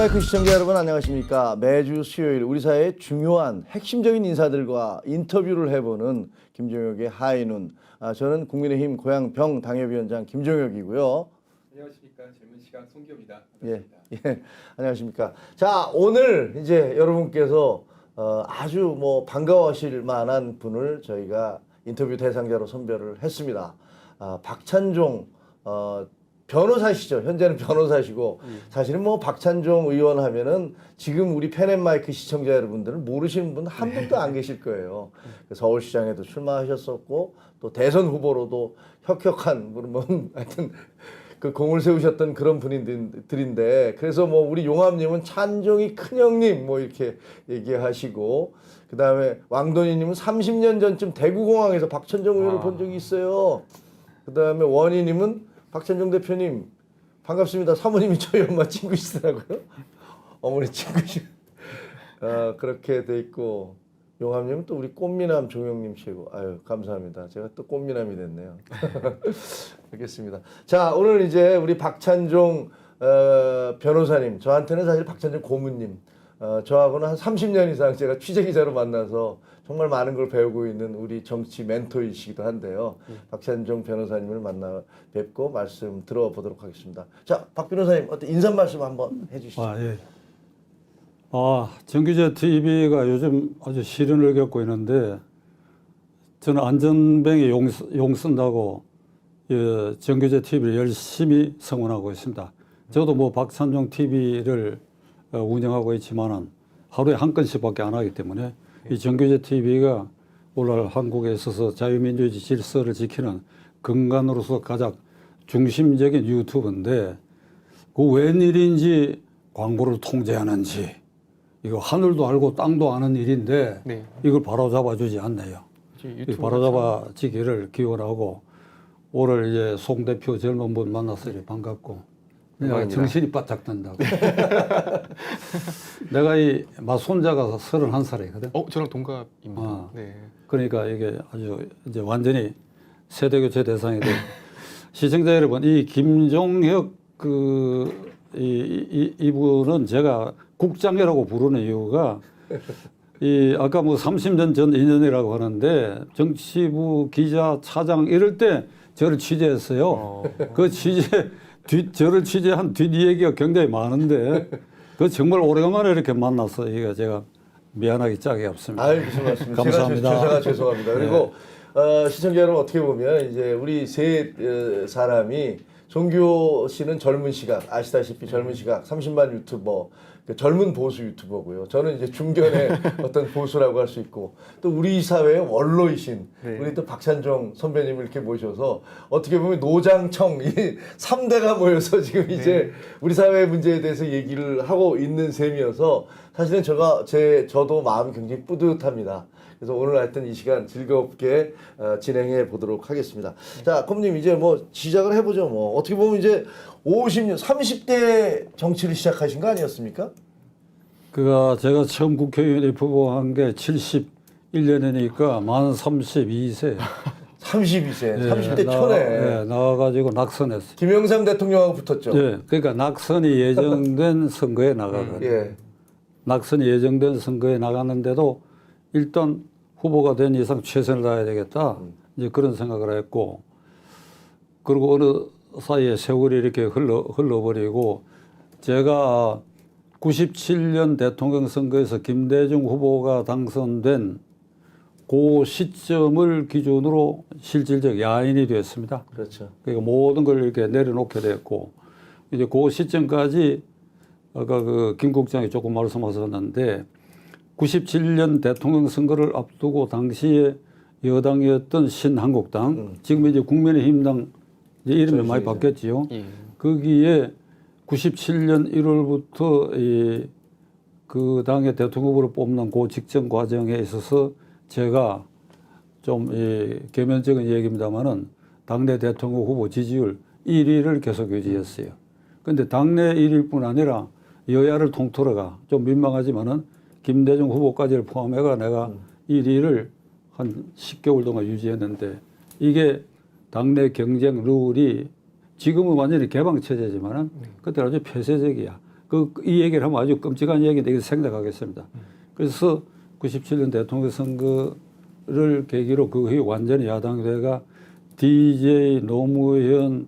펜마이크 시청자 여러분 안녕하십니까. 매주 수요일 우리 사회의 중요한 핵심적인 인사들과 인터뷰를 해보는 김종혁의 하이눈. 저는 국민의힘 고양병 당협위원장 김종혁이고요. 안녕하십니까. 젊은 시각 송기호입니다. 예, 안녕하십니까. 자, 오늘 이제 여러분께서 아주 반가워하실 만한 분을 저희가 인터뷰 대상자로 선별을 했습니다. 박찬종 변호사시죠. 현재는 변호사시고 사실은 박찬종 의원 하면은 지금 우리 펜앤마이크 시청자 여러분들은 모르시는 분 한 분도 안 계실 거예요. 서울시장에도 출마하셨었고 또 대선 후보로도 혁혁한 하여튼 그 공을 세우셨던 그런 분들인데 그래서 우리 용암님은 찬종이 큰형님 이렇게 얘기하시고 그 다음에 왕돈이님은 30년 전쯤 대구공항에서 박찬종 의원을 본 적이 있어요. 그 다음에 원희님은 박찬종 대표님 반갑습니다. 사모님이 저희 엄마 친구시더라고요. 어머니 친구시. 그렇게 돼 있고 용암님은 또 우리 꽃미남 종영님 최고. 아유 감사합니다. 제가 또 꽃미남이 됐네요. 알겠습니다. 자 오늘 이제 우리 박찬종 변호사님 저한테는 사실 박찬종 고문님 저하고는 한 30년 이상 제가 취재기자로 만나서 정말 많은 걸 배우고 있는 우리 정치 멘토이시기도 한데요. 박찬종 변호사님을 만나 뵙고 말씀 들어보도록 하겠습니다. 자, 박 변호사님 어떤 인사 말씀 한번 해주시죠. 예. 정규제 TV가 요즘 아주 시련을 겪고 있는데 저는 안전뱅이 용 쓴다고 정규제 TV를 열심히 성원하고 있습니다. 저도 박찬종 TV를 운영하고 있지만은 하루에 한 건씩밖에 안 하기 때문에 이 정규제 TV가 오늘 한국에 있어서 자유민주주의 질서를 지키는 근간으로서 가장 중심적인 유튜브인데 그 웬일인지 광고를 통제하는지 이거 하늘도 알고 땅도 아는 일인데 네. 이걸 바로잡아주지 않네요. 바로잡아지기를 기원하고 오늘 이제 송 대표 젊은 분 만나서 반갑고 내가 정신이 바짝 든다고. 내가 이 맞손자가 31살이거든. 저랑 동갑입니다. 네. 그러니까 이게 아주 이제 완전히 세대교체 대상이 돼. 시청자 여러분, 이 김종혁 이분은 제가 국장이라고 부르는 이유가 아까 30년 전 인연이라고 하는데 정치부 기자 차장 이럴 때 저를 취재했어요. 그 저를 취재한 뒷이야기가 굉장히 많은데 그 정말 오래간만에 이렇게 만나서 이게 제가 미안하기 짝이 없습니다. 아유 무슨 말씀? 감사합니다. 제가 죄송합니다. 그리고 시청자 여러분 어떻게 보면 이제 우리 세 사람이 종규 씨는 젊은 시각 아시다시피 젊은 시각 30만 유튜버 젊은 보수 유튜버고요. 저는 이제 중견의 어떤 보수라고 할 수 있고 또 우리 사회의 원로이신 우리 또 박찬종 선배님을 이렇게 모셔서 어떻게 보면 노장청 이 3대가 모여서 지금 이제 우리 사회 문제에 대해서 얘기를 하고 있는 셈이어서 사실은 저도 마음이 굉장히 뿌듯합니다. 그래서 오늘 하여튼 이 시간 즐겁게 진행해 보도록 하겠습니다. 자, 고모님 이제 시작을 해보죠. 어떻게 보면 이제 50년, 30대 정치를 시작하신 거 아니었습니까? 제가 처음 국회의원 입후보한 게 71년이니까 만 32세. 32세, 30대 초네. 나와가지고 낙선했어요. 김영삼 대통령하고 붙었죠. 네, 그러니까 낙선이 예정된 선거에 나가거든요. 낙선이 예정된 선거에 나갔는데도 일단 후보가 된 이상 최선을 다해야 되겠다. 이제 그런 생각을 했고, 그리고 어느 사이에 세월이 이렇게 흘러버리고, 제가 97년 대통령 선거에서 김대중 후보가 당선된 그 시점을 기준으로 실질적 야인이 됐습니다. 그렇죠. 그러니까 모든 걸 이렇게 내려놓게 됐고, 이제 그 시점까지 아까 김 국장이 조금 말씀하셨는데, 97년 대통령 선거를 앞두고 당시에 여당이었던 신한국당, 지금 이제 국민의힘당 이제 이름이 많이 바뀌었지요. 거기에 97년 1월부터 그 당의 대통령 후보를 뽑는 그 직전 과정에 있어서 제가 좀 개면적인 얘기입니다만은 당내 대통령 후보 지지율 1위를 계속 유지했어요. 그런데 당내 1위뿐 아니라 여야를 통틀어가 좀 민망하지만은 김대중 후보까지를 포함해가 내가 1위를 한 10개월 동안 유지했는데 이게 당내 경쟁 룰이 지금은 완전히 개방체제지만은 그때 아주 폐쇄적이야. 이 얘기를 하면 아주 끔찍한 얘기인데 이거 생략하겠습니다. 그래서 97년 대통령 선거를 계기로 그 후에 완전히 야당대가 DJ, 노무현,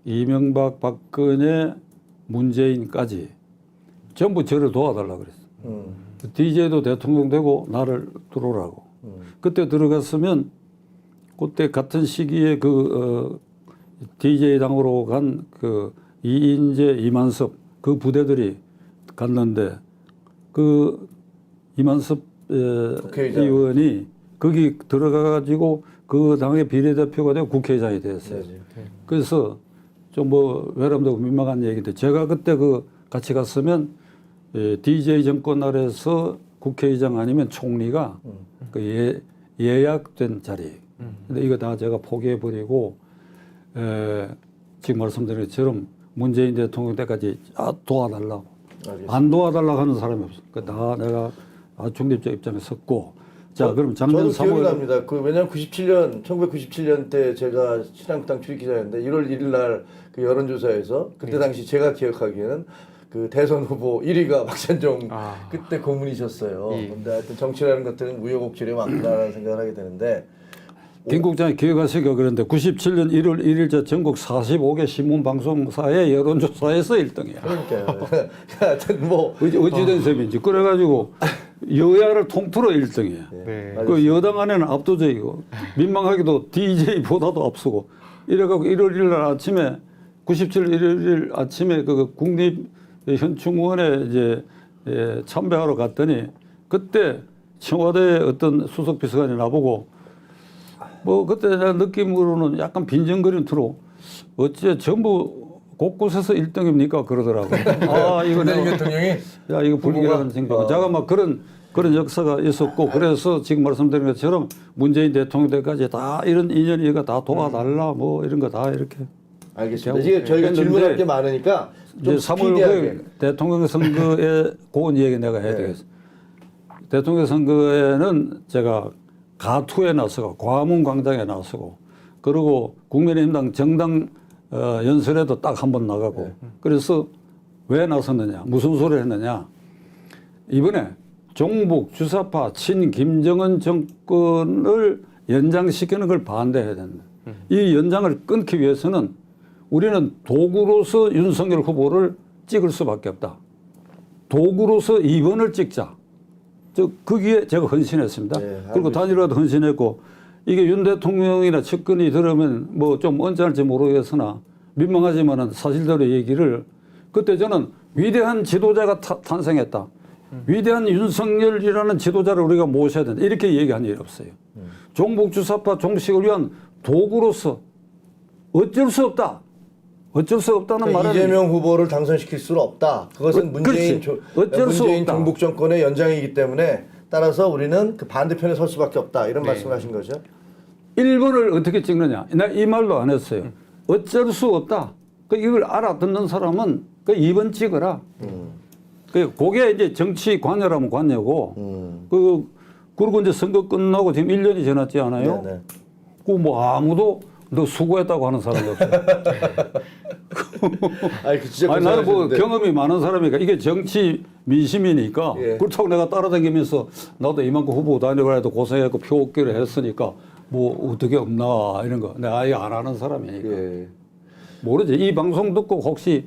이명박, 박근혜, 문재인까지 전부 저를 도와달라고 그랬어요. DJ도 대통령 되고 나를 들어오라고. 그때 들어갔으면 그때 같은 시기에 DJ 당으로 간 그 이인재, 이만섭 그 부대들이 갔는데 그 이만섭 국회의장. 의원이 거기 들어가가지고 그 당의 비례대표가 되고 국회의장이 됐어요. 네. 그래서 좀 뭐 외람되고 민망한 얘기인데 제가 그때 같이 갔으면 DJ 정권 아래서 국회의장 아니면 총리가 그 예약된 자리. 근데 이거 다 제가 포기해 버리고 지금 말씀드린 것처럼 문재인 대통령 때까지 도와달라고. 알겠습니다. 안 도와달라고 하는 사람이 없어. 다 내가 중립적 입장에 섰고. 자, 그럼 작년 저도 기억이 3월 납니다. 왜냐하면 1997년 때 제가 신한국당 출입 기자였는데 1월 1일 날 그 여론조사에서 그때 당시 제가 기억하기에는 그 대선 후보 1위가 박찬종 그때 고문이셨어요. 근데 하여튼 정치라는 것들은 우여곡절이 많구나라는 생각을 하게 되는데 김 국장이 기억하시기가 그런데 97년 1월 1일자 전국 45개 신문방송사의 여론조사에서 1등이야. 그러니까요. 하여튼 뭐 어찌된 셈인지. 그래가지고 여야를 통틀어 1등이야. 네. 그 여당 안에는 압도적이고 민망하게도 DJ보다도 앞서고 이래갖고 1월 1일 날 아침에 97일 1일 아침에 그 국립현충원에 이제 참배하러 갔더니 그때 청와대 어떤 수석 비서관이 나보고 뭐 그때 내 느낌으로는 약간 빈정거리는 투로 어째 전부 곳곳에서 1등입니까 그러더라고. 아 이거 문재인 내가 대통령이 야 이거 불길한 생각. 제가 막 그런 역사가 있었고 그래서 지금 말씀드린 것처럼 문재인 대통령 때까지 다 이런 인연이가 다 도와달라 뭐 이런 거 다 이렇게. 알겠습니다. 이제 저희가 질문할 게 많으니까 좀 이제 3월 스피디하게. 9일 대통령 선거에 그건 얘기 내가 해야 되겠어. 대통령 선거에는 제가 가투에 나서고 광화문 광장에 나서고 그리고 국민의힘당 정당 연설에도 딱 한 번 나가고 그래서 왜 나섰느냐 무슨 소리를 했느냐 이번에 종북 주사파 친 김정은 정권을 연장시키는 걸 반대해야 된다. 이 연장을 끊기 위해서는 우리는 도구로서 윤석열 후보를 찍을 수밖에 없다. 도구로서 2번을 찍자. 거기에 제가 헌신했습니다. 네, 그리고 단일화도 헌신했고 이게 윤 대통령이나 측근이 들으면 뭐 좀 언짢을지 모르겠으나 민망하지만은 사실대로 얘기를 그때 저는 위대한 지도자가 탄생했다. 위대한 윤석열이라는 지도자를 우리가 모셔야 된다. 이렇게 얘기한 일이 없어요. 종북주사파 종식을 위한 도구로서 어쩔 수 없다. 어쩔 수 없다는 그러니까 말은 이재명 후보를 당선시킬 수는 없다. 그것은 문재인 어쩔 수 문재인 없다. 종북 정권의 연장이기 때문에 따라서 우리는 그 반대편에 설 수밖에 없다. 이런 네. 말씀하신 거죠. 1번을 어떻게 찍느냐. 나 이 말도 안 했어요. 어쩔 수 없다. 이걸 알아듣는 사람은 2번 찍어라. 그게 이제 정치 관여라면 관여고 그리고 이제 선거 끝나고 지금 1년이 지났지 않아요? 네네. 그 뭐 아무도 너 수고했다고 하는 사람이 없어요. 아니, 그 진짜 아니, 나는 뭐 고생하셨는데. 경험이 많은 사람이니까 이게 정치 민심이니까 예. 그렇다고 내가 따라다니면서 나도 이만큼 후보 다니고 해도 고생했고 표 얻기로 했으니까 뭐 어떻게 없나 이런 거 내가 아예 안 하는 사람이니까 예. 모르지. 이 방송 듣고 혹시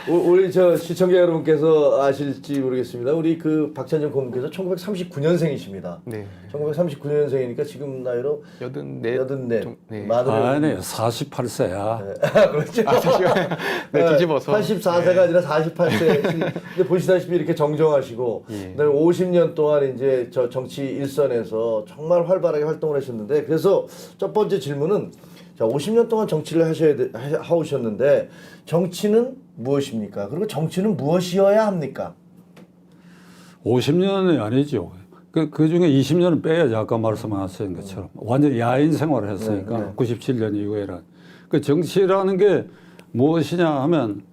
우리 저 시청자 여러분께서 아실지 모르겠습니다. 우리 그 박찬정 고문께서 1939년생이십니다. 네. 1939년생이니까 지금 나이로 84. 네. 만으로 아니 48세야. 그렇죠. 네, 뒤집어서. 84세가 아니라 48세. 근데 보시다시피 이렇게 정정하시고, 그다음에 50년 동안 이제 저 정치 일선에서 정말 활발하게 활동을 하셨는데, 그래서 첫 번째 질문은 자, 50년 동안 정치를 하오셨는데 정치는 무엇입니까? 그리고 정치는 무엇이어야 합니까? 50년이 아니죠. 그 중에 20년은 빼야지 아까 말씀하신 것처럼 완전히 야인 생활을 했으니까 네, 네. 97년 이후에는 그 정치라는 게 무엇이냐 하면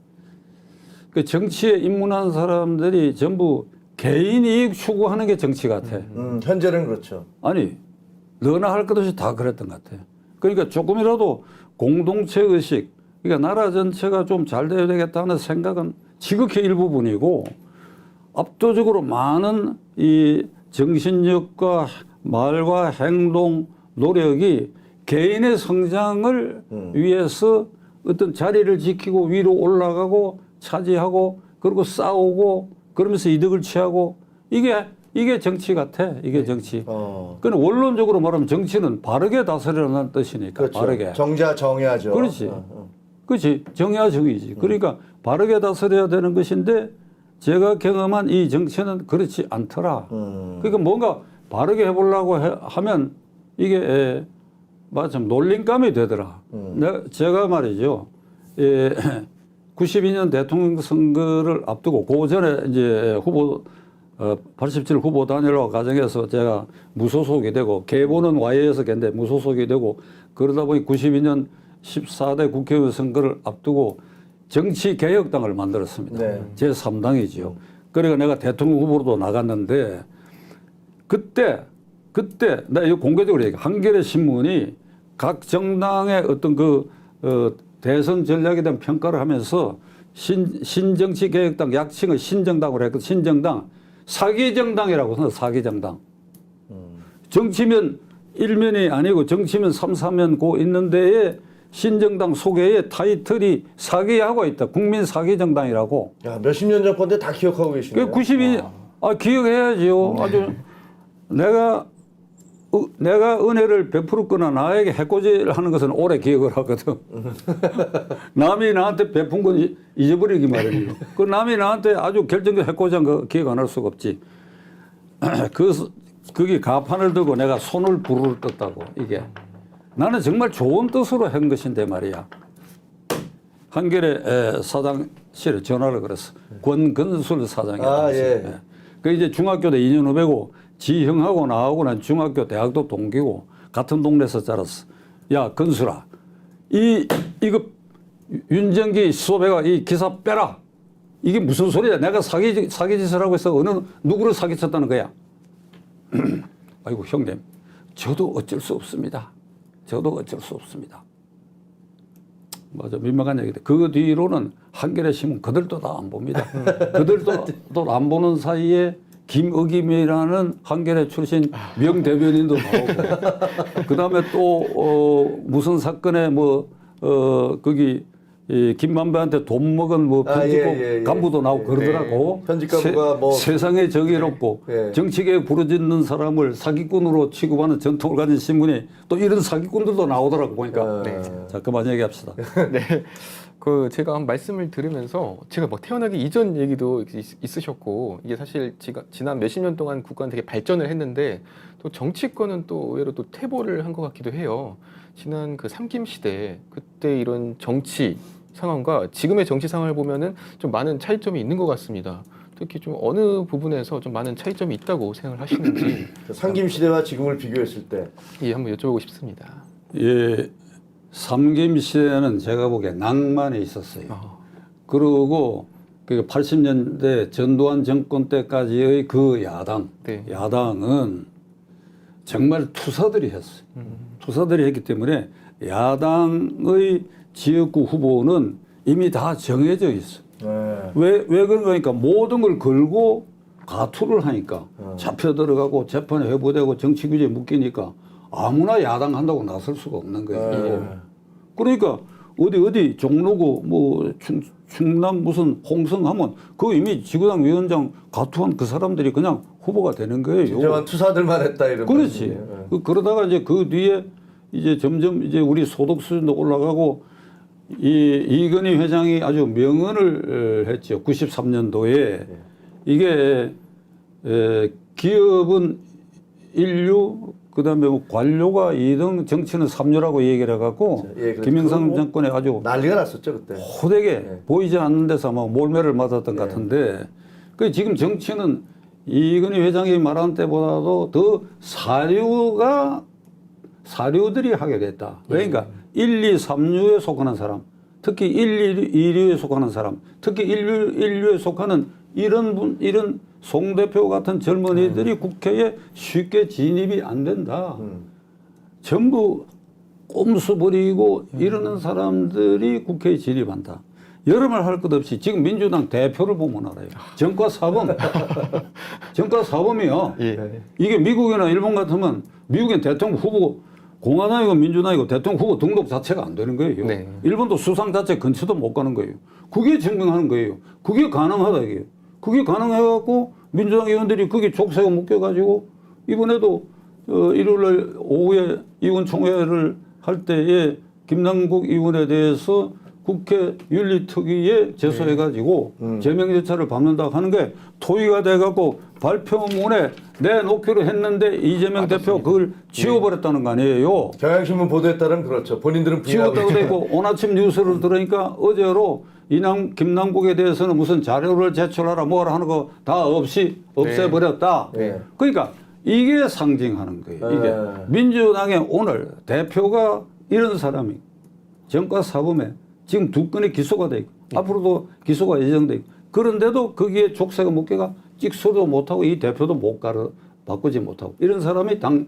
그 정치에 입문한 사람들이 전부 개인 이익 추구하는 게 정치 같아. 현재는 그렇죠. 아니 너나 할 것 없이 다 그랬던 것 같아요. 그러니까 조금이라도 공동체 의식 그러니까 나라 전체가 좀 잘 돼야 되겠다는 생각은 지극히 일부분이고 압도적으로 많은 이 정신력과 말과 행동, 노력이 개인의 성장을 위해서 어떤 자리를 지키고 위로 올라가고 차지하고 그리고 싸우고 그러면서 이득을 취하고 이게 정치 같아. 이게 정치. 그건 원론적으로 말하면 정치는 바르게 다스리라는 뜻이니까. 그렇죠. 바르게. 정자 정야죠. 그렇지. 그렇지. 정야 정이지. 그러니까 바르게 다스려야 되는 것인데 제가 경험한 이 정치는 그렇지 않더라. 그러니까 뭔가 바르게 해보려고 하면 이게 마침 놀림감이 되더라. 제가 말이죠. 92년 대통령 선거를 앞두고 그 전에 이제 87 후보 단일화 과정에서 제가 무소속이 되고 계보는 Y에서 겠는데 무소속이 되고 그러다 보니 92년 14대 국회의원 선거를 앞두고 정치개혁당을 만들었습니다. 네. 제3당이지요. 그러니까 내가 대통령 후보로도 나갔는데 그때 내가 이거 공개적으로 얘기해. 한겨레 신문이 각 정당의 어떤 대선 전략에 대한 평가를 하면서 신정치개혁당 약칭을 신정당으로 했거든. 신정당. 사기정당이라고 해서 사기정당. 정치면 1면이 아니고 정치면 3, 4면 고 있는 데에 신정당 소개에 타이틀이 사기하고 있다. 국민 사기정당이라고. 야, 몇십 년 전 건데 다 기억하고 계시네요. 92, 기억해야지요. 아주 내가 은혜를 베풀었거나 나에게 해코지를 하는 것은 오래 기억을 하거든. 남이 나한테 베푼 건 잊어버리기 마련이고. 그 남이 나한테 아주 결정적 해코지한 거 기억 안 할 수가 없지. 그게 가판을 들고 내가 손을 부르르 떴다고, 이게. 나는 정말 좋은 뜻으로 한 것인데 말이야. 한겨레 사장실에 전화를 걸었어. 권근술 사장이라고. 예. 그 이제 중학교 때 2년 후배고 지형하고 나하고 난 중학교 대학도 동기고 같은 동네에서 자랐어. 야, 건술아. 이거 윤정기 수호배가 이 기사 빼라. 이게 무슨 소리야? 내가 사기짓을 하고 있어. 누구를 사기쳤다는 거야? 아이고, 형님. 저도 어쩔 수 없습니다. 맞아, 민망한 얘기다. 그 뒤로는 한겨레 신문 그들도 다 안 봅니다. 그들도 또 안 보는 사이에 김의김이라는 한겨레 출신 명대변인도 나오고, 그 다음에 또 무슨 사건에 거기 김만배한테 돈 먹은 편집국 간부도 나오고 그러더라고. 편집 간부가 세상에 정의롭고 정치개혁 부르짖는 사람을 사기꾼으로 취급하는 전통을 가진 신문이 또 이런 사기꾼들도 나오더라고 보니까. 자, 그만 얘기합시다. 네. 제가 말씀을 들으면서 제가 태어나기 이전 얘기도 있으셨고, 이게 사실 지난 몇십 년 동안 국가는 되게 발전을 했는데 또 정치권은 또 의외로 또 퇴보를 한 것 같기도 해요. 지난 그 삼김 시대 그때 이런 정치 상황과 지금의 정치 상황을 보면은 좀 많은 차이점이 있는 것 같습니다. 특히 좀 어느 부분에서 좀 많은 차이점이 있다고 생각을 하시는지. 상김 시대와 지금을 비교했을 때. 예, 한번 여쭤보고 싶습니다. 예, 삼김 시대는 제가 보기에 낭만이 있었어요. 그리고 80년대 전두환 정권 때까지의 그 야당은 정말 투사들이 했어요. 투사들이 했기 때문에 야당의 지역구 후보는 이미 다 정해져 있어요. 왜 그런가 모든 걸 걸고 가투를 하니까 잡혀 들어가고 재판에 회부되고 정치규제에 묶이니까 아무나 야당 한다고 나설 수가 없는 거예요. 그러니까 어디 종로구 충남 무슨 홍성하면 그 이미 지구당 위원장 가투한 그 사람들이 그냥 후보가 되는 거예요. 진정한 투사들만 했다 이런. 그렇지. 그러다가 이제 그 뒤에 이제 점점 이제 우리 소득 수준도 올라가고 이건희 회장이 아주 명언을 했죠. 93년도에 이게 기업은 1류 그다음에 관료가 2등 정치는 3류라고 얘기를 해갖고 김영삼 정권에 아주 난리가 났었죠 그때. 호되게 보이지 않는 데서 막 몰매를 맞았던 것 같은데 그 지금 정치는 이건희 회장이 말한 때보다도 더 사류들이 하게 됐다. 그러니까 1, 2, 3류에 속하는 사람, 특히 1, 2류에 속하는 사람, 특히 1류에 속하는 이런 송 대표 같은 젊은이들이 국회에 쉽게 진입이 안 된다. 전부 꼼수 부리고 이러는 사람들이 국회에 진입한다. 여름을 할 것 없이 지금 민주당 대표를 보면 알아요. 정과 사범. 정과 사범이요. 예. 이게 미국이나 일본 같으면 미국엔 대통령 후보 공화당이고 민주당이고 대통령 후보 등록 자체가 안 되는 거예요. 네. 일본도 수상 자체 근처도 못 가는 거예요. 그게 증명하는 거예요. 그게 가능하다 이게요. 그게 가능해갖고 민주당 의원들이 그게 족쇄가 묶여가지고 이번에도 일요일날 오후에 의원총회를 할 때에 김남국 의원에 대해서 국회 윤리특위에 제소해가지고 제명 절차를 밟는다고 하는 게 토의가 돼갖고 발표문에 내놓기로 했는데 이재명 대표가 그걸 지워버렸다는 거 아니에요. 경향신문 보도에 따르면 그렇죠. 본인들은 부인하고 지웠다고 있죠. 되고 오늘 아침 뉴스를 들으니까 어제로 김남국에 대해서는 무슨 자료를 제출하라 뭐라 하는 거 다 없이 없애버렸다. 네. 그러니까 이게 상징하는 거예요. 이게 네. 민주당의 오늘 대표가 이런 사람이 정과 사범에 지금 2건이 기소가 돼 있고 앞으로도 기소가 예정돼 있고 그런데도 거기에 족쇄가 묶여가 찍소리도 못하고 이 대표도 못 바꾸지 못하고 이런 사람이 당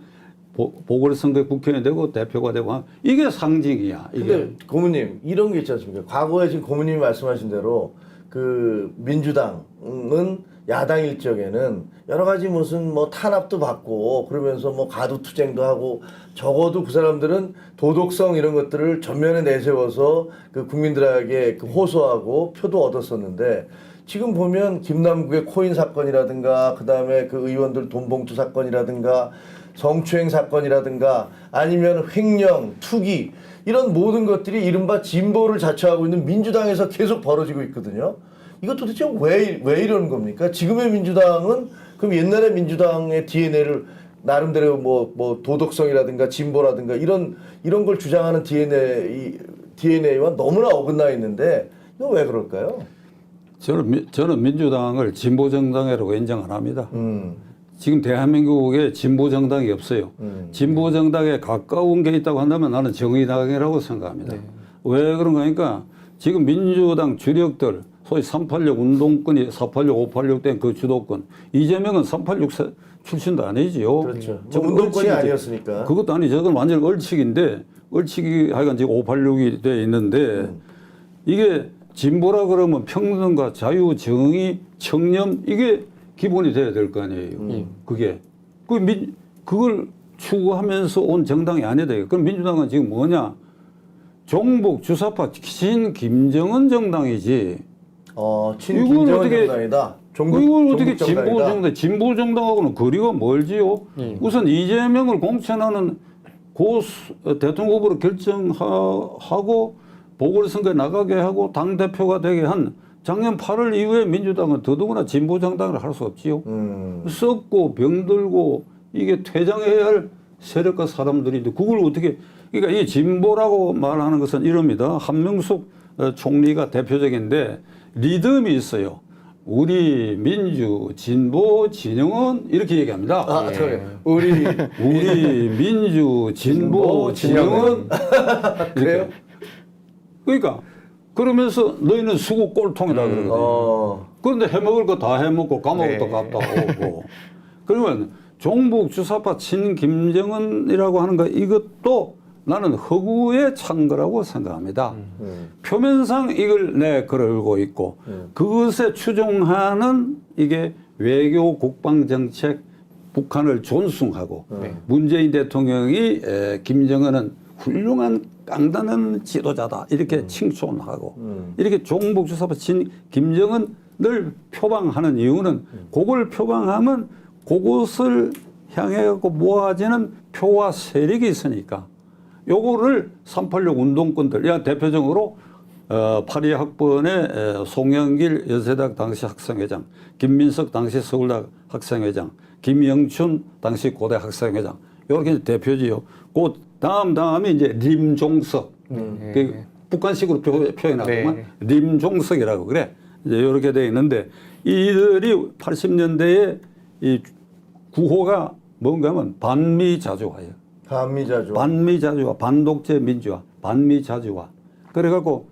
보궐선거에 국회의원이 되고 대표가 되고 이게 상징이야. 이게. 근데 고모님 이런 게 있지 않습니까? 과거에 지금 고모님이 말씀하신 대로 그 민주당은 야당일 적에는 여러 가지 무슨 뭐 탄압도 받고 그러면서 뭐 가두투쟁도 하고 적어도 그 사람들은 도덕성 이런 것들을 전면에 내세워서 그 국민들에게 그 호소하고 표도 얻었었는데 지금 보면 김남국의 코인 사건이라든가 그 다음에 그 의원들 돈봉투 사건이라든가 성추행 사건이라든가 아니면 횡령, 투기 이런 모든 것들이 이른바 진보를 자처하고 있는 민주당에서 계속 벌어지고 있거든요. 이거 도대체 왜 이러는 겁니까? 지금의 민주당은 그럼 옛날의 민주당의 DNA를 나름대로 뭐 도덕성이라든가 진보라든가 이런 걸 주장하는 DNA와 너무나 어긋나 있는데 이거 왜 그럴까요? 저는 민주당을 진보 정당이라고 인정 안 합니다. 지금 대한민국에 진보 정당이 없어요. 진보 정당에 가까운 게 있다고 한다면 나는 정의당이라고 생각합니다. 네. 왜 그런가 하니까 지금 민주당 주력들 소위 386 운동권이 486, 586 된 그 주도권 이재명은 386 출신도 아니지요. 그렇죠. 저 운동권이 얼치기지. 아니었으니까. 그것도 아니죠. 저건 완전 얼치기인데 얼치기 하여간 지금 586이 돼 있는데 이게 진보라 그러면 평등과 자유, 정의, 청렴 이게 기본이 돼야 될 거 아니에요. 그게 그걸 추구하면서 온 정당이 아니다. 그럼 민주당은 지금 뭐냐? 종북 주사파 친 김정은 정당이지. 친 김정은 정당이다. 이걸 어떻게 종북 정당이다. 진보 정당하고는 거리가 멀지요. 우선 이재명을 공천하는 대통령 후보로 결정하고 보궐선거에 나가게 하고 당대표가 되게 한 작년 8월 이후에 민주당은 더더구나 진보 정당을 할 수 없지요. 썩고 병들고 이게 퇴장해야 할 세력과 사람들인데 그걸 어떻게 그러니까 이 진보라고 말하는 것은 이럽니다. 한명숙 총리가 대표적인데 리듬이 있어요. 우리 민주 진보 진영은 이렇게 얘기합니다. 우리 민주 진보 진영은 그래요? 그러니까 그러면서 너희는 수구 꼴통이다 그러거든요. 그런데 해먹을 거 다 해먹고 까먹을 거 값다 오고 그러면 종북 주사파 친 김정은이라고 하는 거 이것도 나는 허구에 찬 거라고 생각합니다. 표면상 이걸 걸고 있고 그것에 추종하는 이게 외교 국방 정책 북한을 존숭하고 문재인 대통령이 김정은은 훌륭한 깡다는 지도자다 이렇게 칭송하고 이렇게 종북 주사파 친 김정은을 표방하는 이유는 그걸 표방하면 그곳을 향해 갖고 모아지는 표와 세력이 있으니까 요거를 386 운동권들 대표적으로 82학번의 송영길 연세대학 당시 학생회장, 김민석 당시 서울대학 학생회장, 김영춘 당시 고대 학생회장 이렇게 대표지요. 그 다음이 이제 림종석. 그 북한식으로 표현하면 림종석이라고 그래. 이제 이렇게 되어 있는데 이들이 80년대에 이 구호가 뭔가 하면 반미자주화예요. 반미자주화, 반독재 민주화, 반미자주화. 그래갖고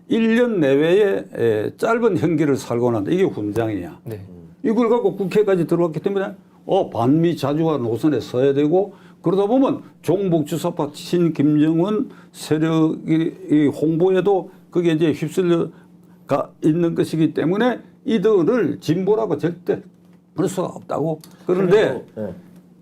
1년 내외에 짧은 형기를 살고 난다. 이게 훈장이야. 이걸 갖고 국회까지 들어왔기 때문에 반미자주화 노선에 서야 되고 그러다 보면 종북 주사파 친 김정은 세력이 이 홍보에도 그게 이제 휩쓸려가 있는 것이기 때문에 이들을 진보라고 절대 그럴 수가 없다고. 그런데 네.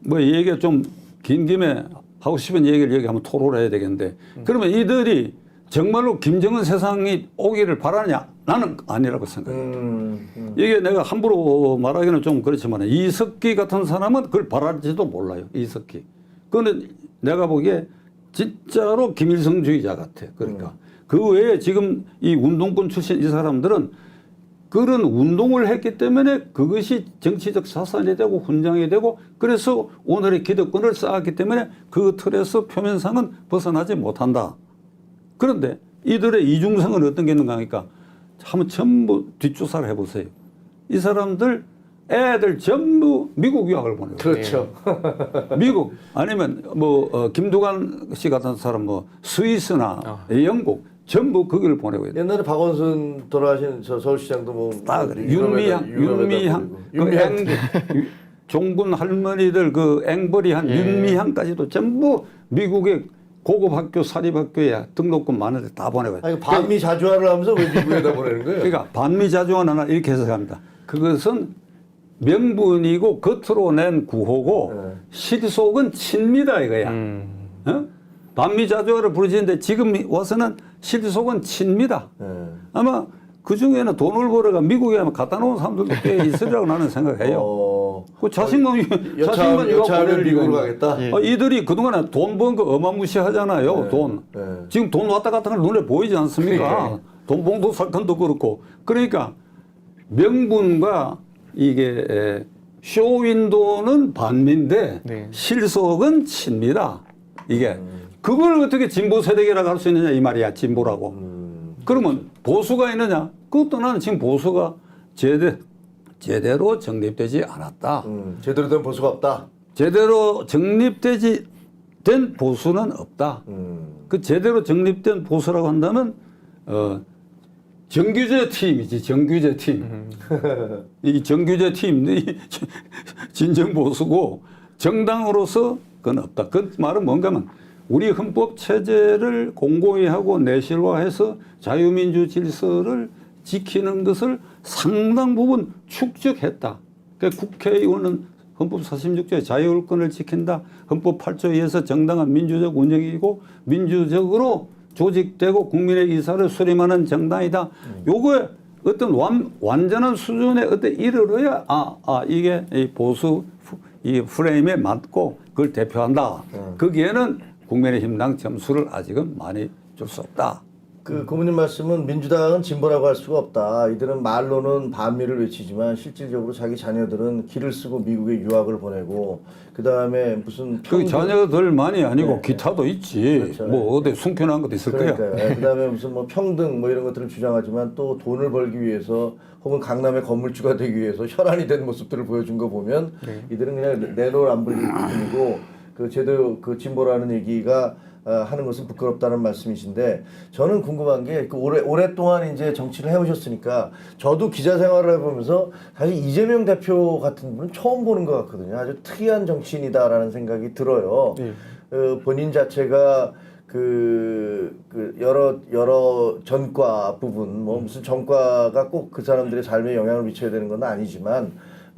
뭐 이 얘기가 좀 긴 김에 하고 싶은 얘기를 여기 한번 토로를 해야 되겠는데 그러면 이들이 정말로 김정은 세상이 오기를 바라느냐? 나는 아니라고 생각해요. 이게 내가 함부로 말하기는 좀 그렇지만 이석기 같은 사람은 그걸 바랄지도 몰라요. 이석기. 그거는 내가 보기에 진짜로 김일성주의자 같아. 그러니까 그 외에 지금 이 운동권 출신 이 사람들은 그런 운동을 했기 때문에 그것이 정치적 사산이 되고 훈장이 되고 그래서 오늘의 기득권을 쌓았기 때문에 그 틀에서 표면상은 벗어나지 못한다. 그런데 이들의 이중성은 어떤 게 있는가 하니까 한번 전부 뒷조사를 해보세요. 이 사람들 애들 전부 미국 유학을 보내요. 그렇죠. 미국 아니면 뭐 김두관 씨 같은 사람 뭐 스위스나 영국 전부 거기를 보내고 있어요. 옛날에 박원순 돌아가신 저 서울시장도 뭐 그래. 윤미향 종군 할머니들 그 앵벌이한 윤미향까지도 전부 미국의 고급 학교 사립학교에 등록금 많은데 다 보내고 있어요. 아니, 반미 자주화를 하면서 왜 미국에다 보내는 거예요? 그러니까 반미 자주화는 이렇게 해석합니다. 그것은 명분이고 겉으로 낸 구호고 실속은 친미다 이거야. 어? 반미 자주화를 부르시는데 지금 와서는 실속은 친미다. 아마 그 중에는 돈을 벌어가 미국에 아마 갖다 놓은 사람들도 꽤 있으리라고 나는 생각해요. 그 자신만 여차하면 미국으로 가겠다. 이들이 그동안에 돈 번 거 어마무시하잖아요. 네. 돈. 네. 지금 돈 왔다 갔다 하는 거 눈에 보이지 않습니까? 돈 봉도 사건도 그렇고. 그러니까 명분과 이게 쇼윈도는 반미인데 네. 실속은 친미다. 이게 그걸 어떻게 진보 세력이라고 할 수 있느냐 이 말이야. 진보라고. 그러면 보수가 있느냐? 그것도 나는 지금 보수가 제대로 정립되지 않았다. 제대로 된 보수가 없다. 제대로 정립되지 된 보수는 없다. 그 제대로 정립된 보수라고 한다면 정규제 팀이지. 정규제 팀. 이 정규제 팀이 진정 보수고 정당으로서 그건 없다. 그 말은 뭔가 하면 우리 헌법 체제를 공고히 하고 내실화해서 자유민주 질서를 지키는 것을 상당 부분 축적했다. 그러니까 국회의원은 헌법 46조의 자유권을 지킨다. 헌법 8조에 의해서 정당한 민주적 운영이고 민주적으로 조직되고 국민의 의사를 수렴하는 정당이다. 요거에 어떤 완전한 수준의 어떤 이르러야 이게 이 보수 이 프레임에 맞고 그걸 대표한다. 거기에는 국민의힘당 점수를 아직은 많이 줄 수 없다. 그 고모님 말씀은 민주당은 진보라고 할 수가 없다. 이들은 말로는 반미를 외치지만 실질적으로 자기 자녀들은 길을 쓰고 미국에 유학을 보내고 그 다음에 무슨 그 자녀들만이 아니고 네, 기타도 있지. 그렇죠. 뭐 어디 숨겨놓은 것도 있을 거야. 그러니까요. 그 다음에 무슨 뭐 평등 뭐 이런 것들을 주장하지만 또 돈을 벌기 위해서 혹은 강남의 건물주가 되기 위해서 혈안이 된 모습들을 보여준 거 보면 이들은 그냥 내놓을 안 불릴 뿐이고 그 제대로 그 진보라는 얘기가 하는 것은 부끄럽다는 말씀이신데 저는 궁금한 게 그 오랫동안 이제 정치를 해오셨으니까 저도 기자 생활을 해보면서 사실 이재명 대표 같은 분은 처음 보는 것 같거든요. 아주 특이한 정치인이다라는 생각이 들어요. 본인 자체가 여러 전과 부분 뭐 무슨 전과가 꼭 그 사람들의 삶에 영향을 미쳐야 되는 건 아니지만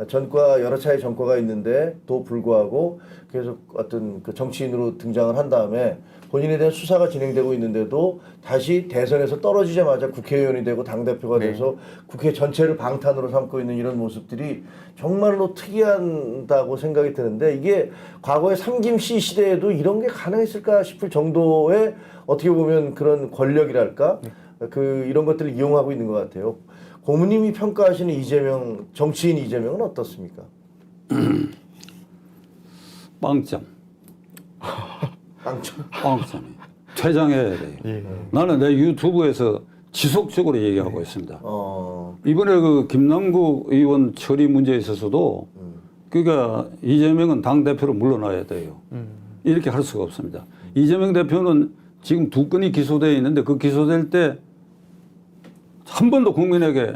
전과 여러 차례 전과가 있는데도 불구하고 계속 어떤 그 정치인으로 등장을 한 다음에 본인에 대한 수사가 진행되고 있는데도 다시 대선에서 떨어지자마자 국회의원이 되고 당대표가 돼서 국회 전체를 방탄으로 삼고 있는 이런 모습들이 정말로 특이하다고 생각이 드는데 이게 과거의 삼김씨 시대에도 이런 게 가능했을까 싶을 정도의 어떻게 보면 그런 권력이랄까 이런 것들을 이용하고 있는 것 같아요. 고모님이 평가하시는 이재명 정치인 이재명은 어떻습니까? 빵점. 빵점. 퇴장해야 돼요. 나는 내 유튜브에서 지속적으로 얘기하고 있습니다. 이번에 그 김남국 의원 처리 문제에 있어서도 그러니까 이재명은 당대표로 물러나야 돼요. 이렇게 할 수가 없습니다. 이재명 대표는 지금 2건이 기소되어 있는데 그 기소될 때 한 번도 국민에게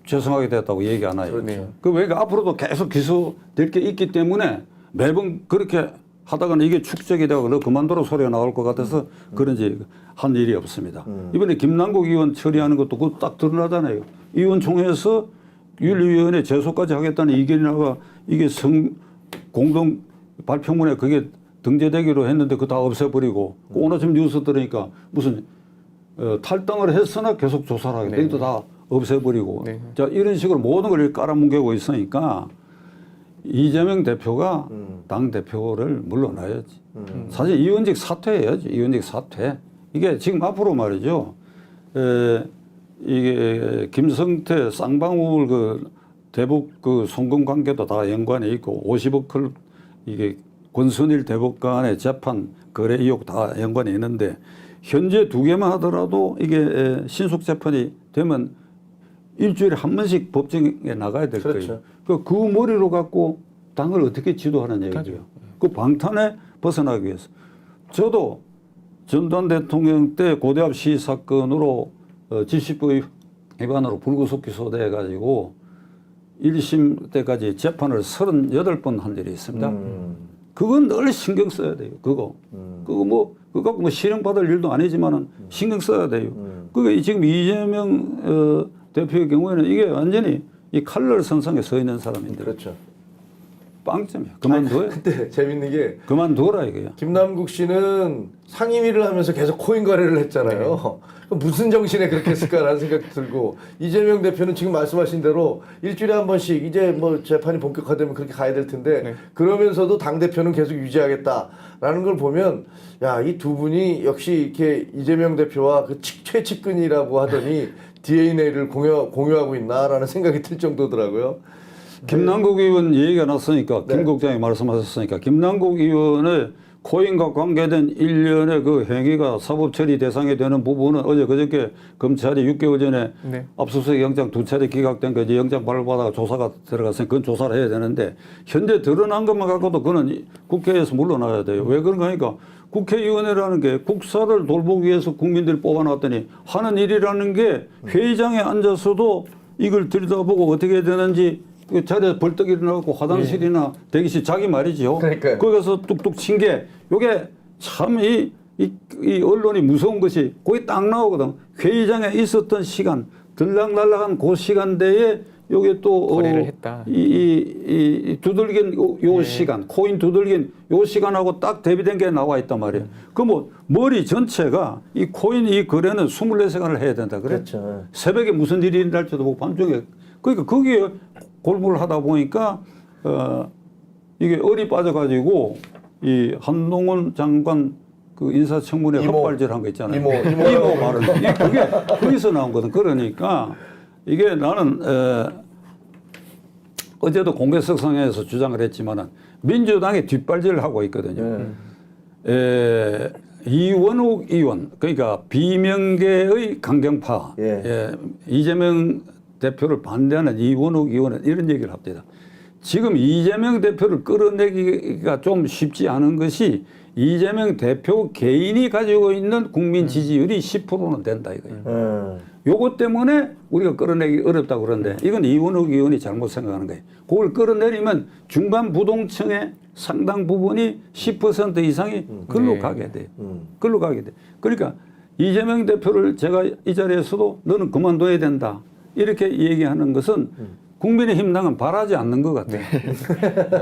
죄송하게 됐다고 얘기 안 해요. 그렇죠. 그러니까 앞으로도 계속 기소될 게 있기 때문에 매번 그렇게 하다가는 이게 축적이 되고 너 그만둬라 소리가 나올 것 같아서 그런지 한 일이 없습니다. 이번에 김남국 의원 처리하는 것도 그거 딱 드러나잖아요. 의원총회에서 윤리위원회 제소까지 하겠다는 의견이 나가 이게 공동 발표문에 그게 등재되기로 했는데 그거 다 없애버리고 오늘 지금 뉴스 들으니까 무슨 탈당을 했으나 계속 조사를 하겠다. 이것도 다 없애버리고 네. 자 이런 식으로 모든 걸 깔아뭉개고 있으니까 이재명 대표가 당 대표를 물러나야지. 사실 이원직 사퇴해야지. 이원직 사퇴. 이게 지금 앞으로 말이죠. 이게 김성태 쌍방울 그 대북 그 송금 관계도 다 연관이 있고 50억 클 이게 권순일 대법관의 재판 거래 의혹 다 연관이 있는데 현재 2개만 하더라도 이게 신속 재판이 되면 일주일에 한 번씩 법정에 나가야 될 그렇죠. 거예요. 그 머리로 갖고 당을 어떻게 지도하는 얘기죠. 그 방탄에 벗어나기 위해서. 저도 전두환 대통령 때 고대합 시위 사건으로 질식법 위반으로 불구속 기소돼 가지고 1심 때까지 재판을 38번 한 일이 있습니다. 그건 늘 신경 써야 돼요. 그거 그거 뭐 실형받을 일도 아니지만은 신경 써야 돼요. 그게 지금 이재명 대표의 경우에는 이게 완전히 이 칼날 선상에 서 있는 사람인데. 그렇죠. 빵점이야. 그만둬요. 근데 재밌는 게 그만둬라 이거야. 김남국 씨는 상임위를 하면서 계속 코인 거래를 했잖아요. 그럼 무슨 정신에 그렇게 했을까라는 생각이 들고 이재명 대표는 지금 말씀하신 대로 일주일에 한 번씩 이제 뭐 재판이 본격화되면 그렇게 가야 될 텐데 그러면서도 당 대표는 계속 유지하겠다라는 걸 보면 야, 이 두 분이 역시 이렇게 이재명 대표와 그 최측근이라고 하더니 DNA를 공유하고 있나라는 생각이 들 정도더라고요. 김남국 의원 얘기가 났으니까 네. 김 국장이 말씀하셨으니까 김남국 의원의 코인과 관계된 일련의 그 행위가 사법처리 대상이 되는 부분은 어제 그저께 검찰이 6개월 전에 네. 압수수색 영장 2차례 기각된 거 이제 영장 발부받아가 조사가 들어갔으니 그건 조사를 해야 되는데 현재 드러난 것만 갖고도 그는 국회에서 물러나야 돼요. 왜 그런가 하니까 국회의원이라는 게 국사를 돌보기 위해서 국민들이 뽑아놨더니 하는 일이라는 게 회의장에 앉아서도 이걸 들여다보고 어떻게 해야 되는지 그 자리에서 벌떡 일어나고 화장실이나 대기실 자기 말이죠. 그러니까요. 거기 가서 뚝뚝 친 게 요게 참 이 언론이 무서운 것이 거기 딱 나오거든. 회의장에 있었던 시간 들락날락한 그 시간대에 요게 또 거래를 했다. 이 두들긴 요 시간 코인 두들긴 요 시간하고 딱 대비된 게 나와 있단 말이에요. 그 뭐 머리 전체가 이 코인 이 거래는 24시간을 해야 된다 그래. 그렇죠. 새벽에 무슨 일이 일어날지도 모르고 밤중에 그러니까 거기에 골몰을 하다 보니까 이게 얼이 빠져가지고 이 한동훈 장관 그 인사청문회 헛발질한 거 있잖아요. 이모 발언. 그게 거기서 나온 거든. 그러니까 이게 나는 어제도 공개석상에서 주장을 했지만은 민주당이 뒷발질을 하고 있거든요. 이원욱 의원 그러니까 비명계의 강경파 이재명 대표를 반대하는 이원욱 의원은 이런 얘기를 합니다. 지금 이재명 대표를 끌어내기가 좀 쉽지 않은 것이 이재명 대표 개인이 가지고 있는 국민 지지율이 10%는 된다 이거예요. 요것 때문에 우리가 끌어내기 어렵다고 그러는데 이건 이원욱 의원이 잘못 생각하는 거예요. 그걸 끌어내리면 중간 부동층의 상당 부분이 10% 이상이 글로 가게 돼요. 글로 가게 돼. 그러니까 이재명 대표를 제가 이 자리에서도 너는 그만둬야 된다. 이렇게 얘기하는 것은 국민의힘당은 바라지 않는 것 같아요.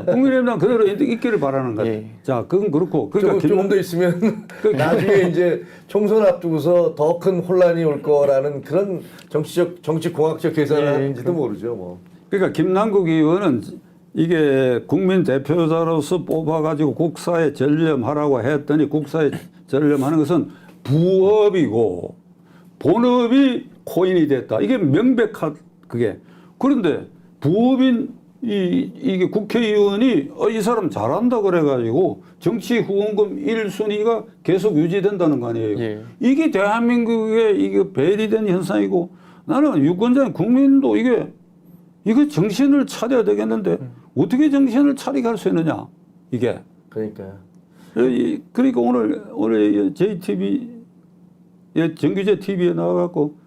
국민의힘당 그대로 있기를 바라는 것 같아요. 자, 그건 그렇고. 그러니까 조금 더 있으면 나중에 이제 총선 앞두고서 더 큰 혼란이 올 거라는 그런 정치공학적 계산을 하는지도 모르죠. 뭐. 그러니까 김남국 의원은 이게 국민 대표자로서 뽑아가지고 국사에 전념하라고 했더니 국사에 전념하는 것은 부업이고 본업이 코인이 됐다. 이게 명백한 그게. 그런데 부업인 이게 국회의원이 이 사람 잘한다 그래가지고 정치 후원금 1순위가 계속 유지된다는 거 아니에요. 이게 대한민국의 이게 배리된 현상이고 나는 유권자 국민도 이게 정신을 차려야 되겠는데 어떻게 정신을 차리게 할 수 있느냐 이게. 그러니까요. 그러니까 오늘 JTV 정규제 TV에 나와갖고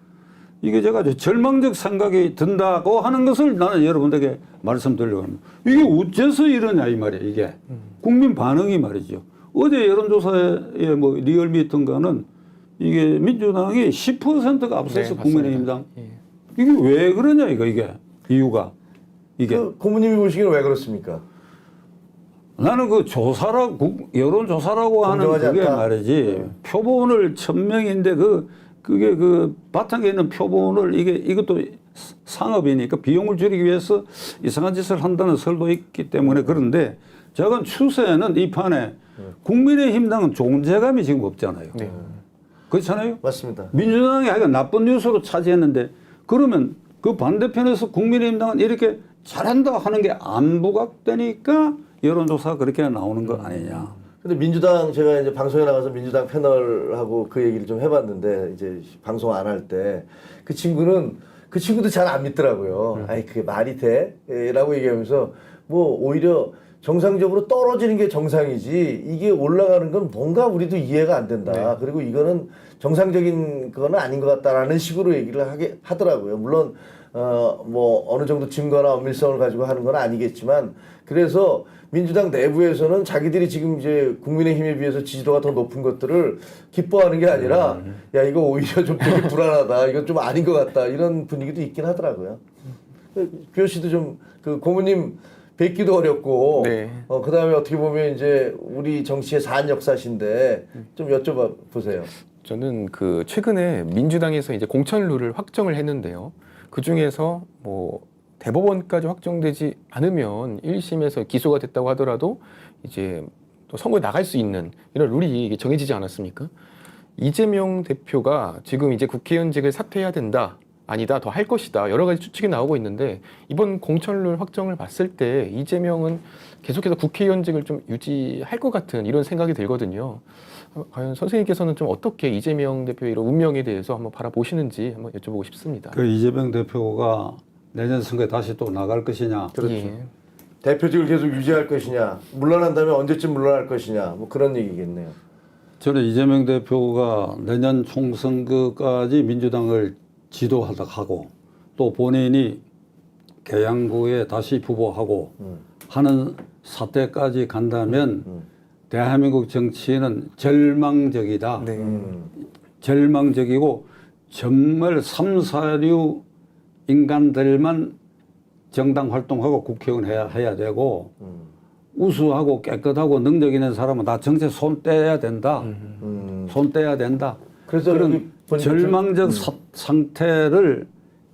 이게 제가 절망적 생각이 든다고 하는 것을 나는 여러분들에게 말씀드리려고 합니다. 이게 어째서 이러냐 이 말이에요. 이게 국민 반응이 말이죠. 어제 여론조사에 뭐 리얼미터인가는 이게 민주당이 10%가 앞서서 네, 국민의힘당. 예. 이게 왜 그러냐 이게 이유가 이게 그 고모님이 보시기에는 왜 그렇습니까? 나는 그 여론조사라고 하는 공정하지 그게 않다. 말이지 표본을 1000명인데 그게 그 바탕에 있는 표본을 이것도 상업이니까 비용을 줄이기 위해서 이상한 짓을 한다는 설도 있기 때문에 그런데 제가 추세는 이 판에 국민의힘당은 존재감이 지금 없잖아요. 네. 그렇잖아요. 맞습니다. 민주당이 하여간 나쁜 뉴스로 차지했는데 그러면 그 반대편에서 국민의힘당은 이렇게 잘한다 하는 게 안 부각되니까 여론조사가 그렇게 나오는 거 아니냐. 근데 민주당 제가 이제 방송에 나가서 민주당 패널하고 그 얘기를 좀 해봤는데 이제 방송 안 할 때 그 친구도 잘 안 믿더라고요. 아이 그게 말이 돼? 라고 얘기하면서 뭐 오히려 정상적으로 떨어지는 게 정상이지 이게 올라가는 건 뭔가 우리도 이해가 안 된다. 그리고 이거는 정상적인 그거는 아닌 것 같다라는 식으로 얘기를 하더라고요. 물론 뭐 어느 정도 증거나 엄밀성을 가지고 하는 건 아니겠지만 그래서 민주당 내부에서는 자기들이 지금 이제 국민의힘에 비해서 지지도가 더 높은 것들을 기뻐하는 게 아니라 야 이거 오히려 좀 되게 불안하다. 이건 좀 아닌 것 같다. 이런 분위기도 있긴 하더라고요. 규호 씨도 좀 그 고모님 뵙기도 어렵고 네. 그다음에 어떻게 보면 이제 우리 정치의 산 역사신데 좀 여쭤봐 보세요. 저는 그 최근에 민주당에서 이제 공천 룰을 확정을 했는데요. 그 중에서 뭐 대법원까지 확정되지 않으면 1심에서 기소가 됐다고 하더라도 이제 또 선거에 나갈 수 있는 이런 룰이 이게 정해지지 않았습니까? 이재명 대표가 지금 이제 국회의원직을 사퇴해야 된다. 아니다, 더 할 것이다. 여러 가지 추측이 나오고 있는데 이번 공천룰 확정을 봤을 때 이재명은 계속해서 국회의원직을 좀 유지할 것 같은 이런 생각이 들거든요. 과연 선생님께서는 좀 어떻게 이재명 대표의 이런 운명에 대해서 한번 바라보시는지 한번 여쭤보고 싶습니다. 그 이재명 대표가 내년 선거에 다시 또 나갈 것이냐. 그렇죠. 예. 대표직을 계속 유지할 것이냐, 물러난다면 언제쯤 물러날 것이냐, 뭐 그런 얘기겠네요. 저는 이재명 대표가 내년 총선거까지 민주당을 지도하도록 하고 또 본인이 계양구에 다시 후보하고 하는 사태까지 간다면 대한민국 정치는 절망적이다. 네. 절망적이고 정말 3, 4류 인간들만 정당 활동하고 국회의원 해야 되고 우수하고 깨끗하고 능력 있는 사람은 다 정치에 손 떼야 된다. 손 떼야 된다. 그래서 그런 여기 보니까 절망적 상태를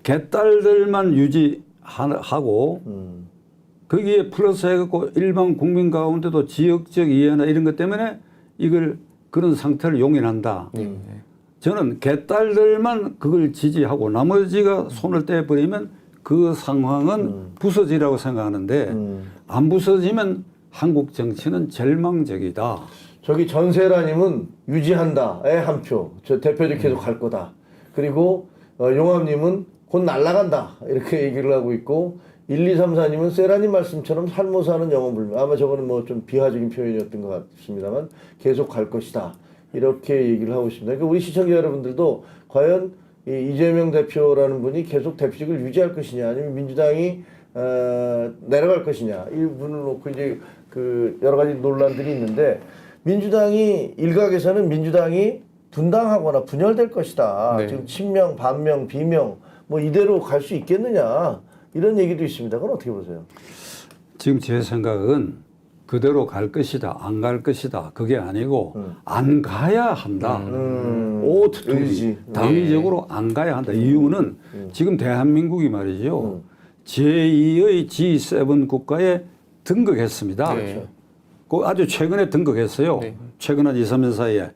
개딸들만 유지하고 거기에 플러스 해갖고 일반 국민 가운데도 지역적 이해나 이런 것 때문에 이걸 그런 상태를 용인한다. 저는 개딸들만 그걸 지지하고 나머지가 손을 떼버리면 그 상황은 부서지라고 생각하는데 안 부서지면 한국 정치는 절망적이다. 저기 전세라님은 유지한다에 한 표. 저 대표직 계속 갈 거다. 그리고 용암님은 곧 날아간다. 이렇게 얘기를 하고 있고 1234님은 세라님 말씀처럼 살모사는 영원불명. 아마 저거는 뭐 좀 비하적인 표현이었던 것 같습니다만 계속 갈 것이다. 이렇게 얘기를 하고 있습니다. 그러니까 우리 시청자 여러분들도 과연 이 이재명 대표라는 분이 계속 대표직을 유지할 것이냐 아니면 민주당이 내려갈 것이냐 이 분을 놓고 이제 그 여러 가지 논란들이 있는데 민주당이 일각에서는 민주당이 분당하거나 분열될 것이다. 네. 지금 친명, 반명, 비명 뭐 이대로 갈 수 있겠느냐 이런 얘기도 있습니다. 그건 어떻게 보세요? 지금 제 생각은 그대로 갈 것이다, 안 갈 것이다. 그게 아니고 안 가야 한다. 의지. 당위적으로 안 가야 한다. 이유는 지금 대한민국이 말이죠. 제2의 G7 국가에 등극했습니다. 네. 그 아주 최근에 등극했어요. 네. 최근 한 2, 3년 사이에.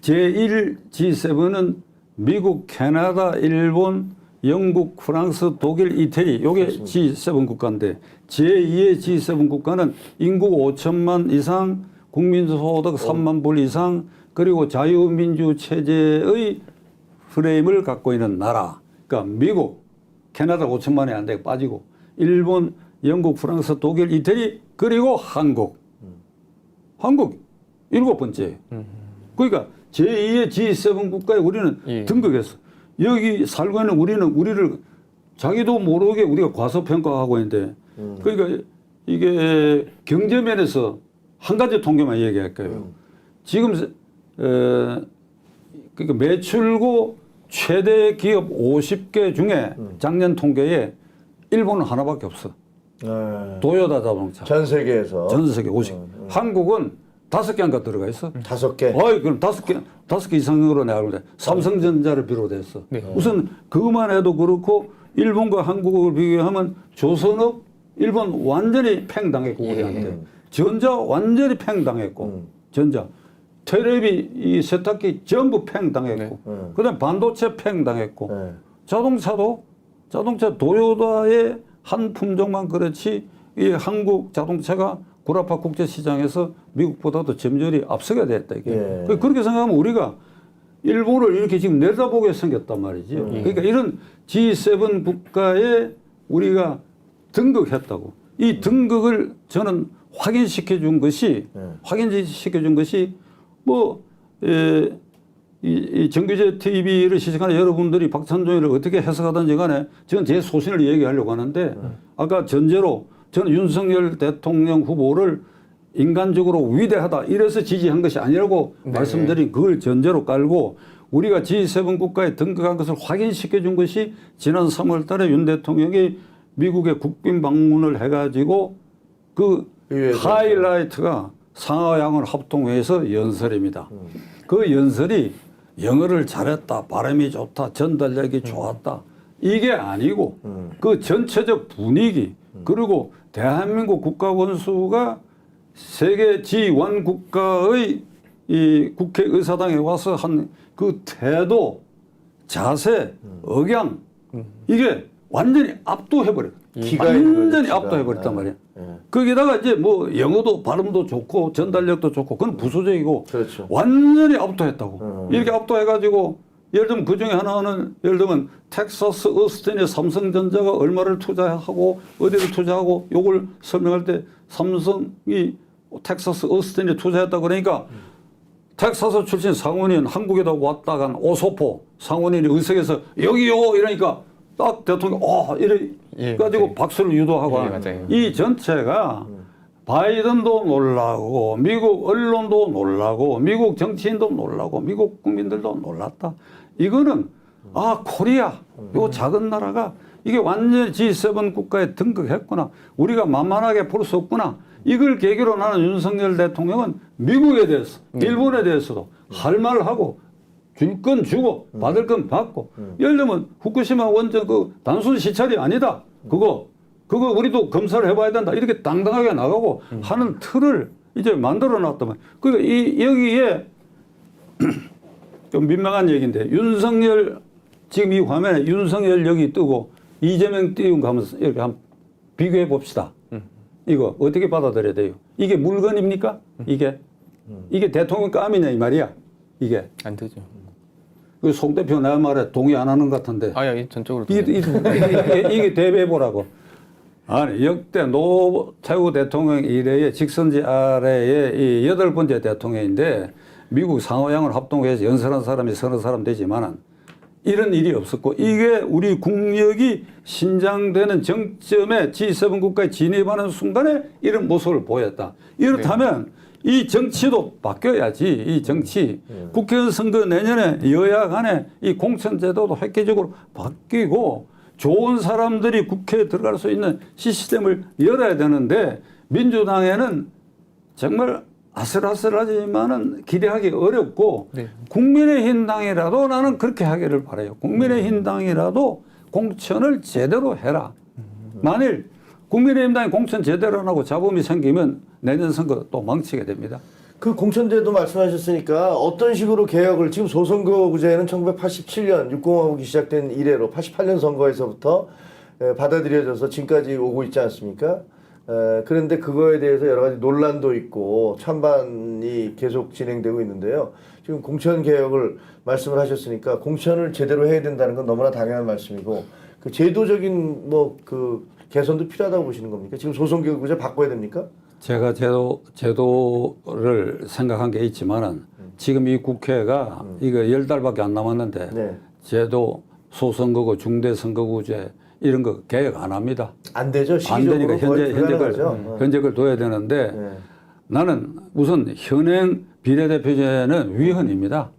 제1 G7은 미국, 캐나다, 일본, 영국, 프랑스, 독일, 이태리 요게 G7 국가인데 제2의 G7 국가는 인구 5천만 이상, 국민소득 3만 불 이상 그리고 자유민주 체제의 프레임을 갖고 있는 나라. 그러니까 미국, 캐나다 5천만이 안 되고 빠지고 일본, 영국, 프랑스, 독일, 이태리 그리고 한국. 한국 7번째. 그러니까 제2의 G7 국가에 우리는 예. 등극했어. 여기 살고 있는 우리를 자기도 모르게 우리가 과소평가하고 있는데 그러니까 이게 경제면에서 한 가지 통계만 얘기할까요? 지금 그러니까 매출고 최대 기업 50개 중에 작년 통계에 일본은 하나밖에 없어. 네. 도요타 자동차. 전 세계에서 전 세계 50. 한국은 5개인가 들어가 있어. 5개. 어이, 그럼 5개 이상으로 내가 볼때 삼성전자를 비롯해서. 네. 우선 그것만 해도 그렇고 일본과 한국을 비교하면 조선업, 일본 완전히 팽당했고, 우리한테. 전자 완전히 팽당했고, 전자. 테레비, 이 세탁기 전부 팽당했고, 그 다음에 반도체 팽당했고, 네. 자동차 도요타의 한 품종만 그렇지 이 한국 자동차가 구라파 국제시장에서 미국보다도 점점이 앞서게 됐다. 이게. 예. 그렇게 생각하면 우리가 일본을 이렇게 지금 내다보게 생겼단 말이지. 그러니까 이런 G7 국가에 우리가 등극했다고. 이 등극을 저는 확인시켜 준 것이 뭐 이 정규제 TV를 시청하는 여러분들이 박찬종이를 어떻게 해석하든지 간에 저는 제 소신을 얘기하려고 하는데 아까 전제로 저는 윤석열 대통령 후보를 인간적으로 위대하다 이래서 지지한 것이 아니라고 말씀드린 그걸 전제로 깔고 우리가 G7 국가에 등극한 것을 확인시켜 준 것이 지난 3월 달에 윤 대통령이 미국에 국빈 방문을 해가지고 그 하이라이트가 상하양을 합동회에서 연설입니다. 그 연설이 영어를 잘했다, 발음이 좋다, 전달력이 좋았다. 이게 아니고 그 전체적 분위기 그리고 대한민국 국가원수가 세계 G1 국가의 이 국회의사당에 와서 한 그 태도, 자세, 억양 이게 완전히 압도해버렸다. 완전히 압도해버렸단 말이야. 거기다가 이제 뭐 영어도 발음도 좋고 전달력도 좋고 그건 부수적이고 그렇죠. 완전히 압도했다고. 이렇게 압도해가지고 예를 들면 그 중에 하나는 예를 들면 텍사스 어스틴에 삼성전자가 얼마를 투자하고 어디를 투자하고 요걸 설명할 때 삼성이 텍사스 어스틴에 투자했다 그러니까 텍사스 출신 상원의원 한국에다 왔다 간 오소포 상원의원이 의석에서 여기요 이러니까 딱 대통령 이래 가지고 박수를 유도하고 맞아요. 이 전체가 바이든도 놀라고 미국 언론도 놀라고 미국 정치인도 놀라고 미국 국민들도 놀랐다. 이거는 코리아 요 작은 나라가 이게 완전히 G7 국가에 등극했구나. 우리가 만만하게 볼 수 없구나. 이걸 계기로 나는 윤석열 대통령은 미국에 대해서 일본에 대해서도 할 말을 하고 줄 건 주고 받을 건 받고 예를 들면 후쿠시마 원전 그 단순 시찰이 아니다. 그거 우리도 검사를 해봐야 된다. 이렇게 당당하게 나가고 하는 틀을 이제 만들어 놨다면 그러니까 여기에 좀 민망한 얘기인데 윤석열 지금 이 화면에 윤석열 여기 뜨고 이재명 띄운 거 하면서 이렇게 한번 비교해 봅시다. 이거 어떻게 받아들여야 돼요? 이게 물건입니까? 이게 대통령 감이냐 이 말이야. 이게 안 되죠. 그 송 대표 내 말에 동의 안 하는 것 같은데. 예, 전적으로. 이게 대비해보라고. 아니, 역대 노태우 대통령 이래의 직선제 아래의 이 8번째 대통령인데 미국 상하양을 합동해서 연설한 사람이 서너 사람 되지만은 이런 일이 없었고 이게 우리 국력이 신장되는 정점에 G7 국가에 진입하는 순간에 이런 모습을 보였다. 이렇다면 이 정치도 바뀌어야지. 이 정치. 국회의원 선거 내년에 여야 간에 이 공천제도도 획기적으로 바뀌고 좋은 사람들이 국회에 들어갈 수 있는 시스템을 열어야 되는데 민주당에는 정말 아슬아슬하지만은 기대하기 어렵고 국민의힘 당이라도 나는 그렇게 하기를 바라요. 국민의힘 당이라도 공천을 제대로 해라. 만일 국민의힘 당이 공천 제대로 안 하고 잡음이 생기면 내년 선거 또 망치게 됩니다. 그 공천제도 말씀하셨으니까 어떤 식으로 개혁을 지금 소선거구제는 1987년 육공화국이 시작된 이래로 88년 선거에서부터 받아들여져서 지금까지 오고 있지 않습니까? 그런데 그거에 대해서 여러 가지 논란도 있고 찬반이 계속 진행되고 있는데요. 지금 공천 개혁을 말씀을 하셨으니까 공천을 제대로 해야 된다는 건 너무나 당연한 말씀이고 그 제도적인 뭐 그 개선도 필요하다고 보시는 겁니까? 지금 소선거구제 바꿔야 됩니까? 제가 제도를 생각한 게 있지만은 지금 이 국회가 이거 10달밖에 안 남았는데 제도, 소선거구, 중대선거구제 이런 거 개혁 안 합니다. 안 되죠. 안 되니까 시기적으로 현재 현재걸 둬야 되는데 네. 나는 우선 현행 비례대표제는 위헌입니다.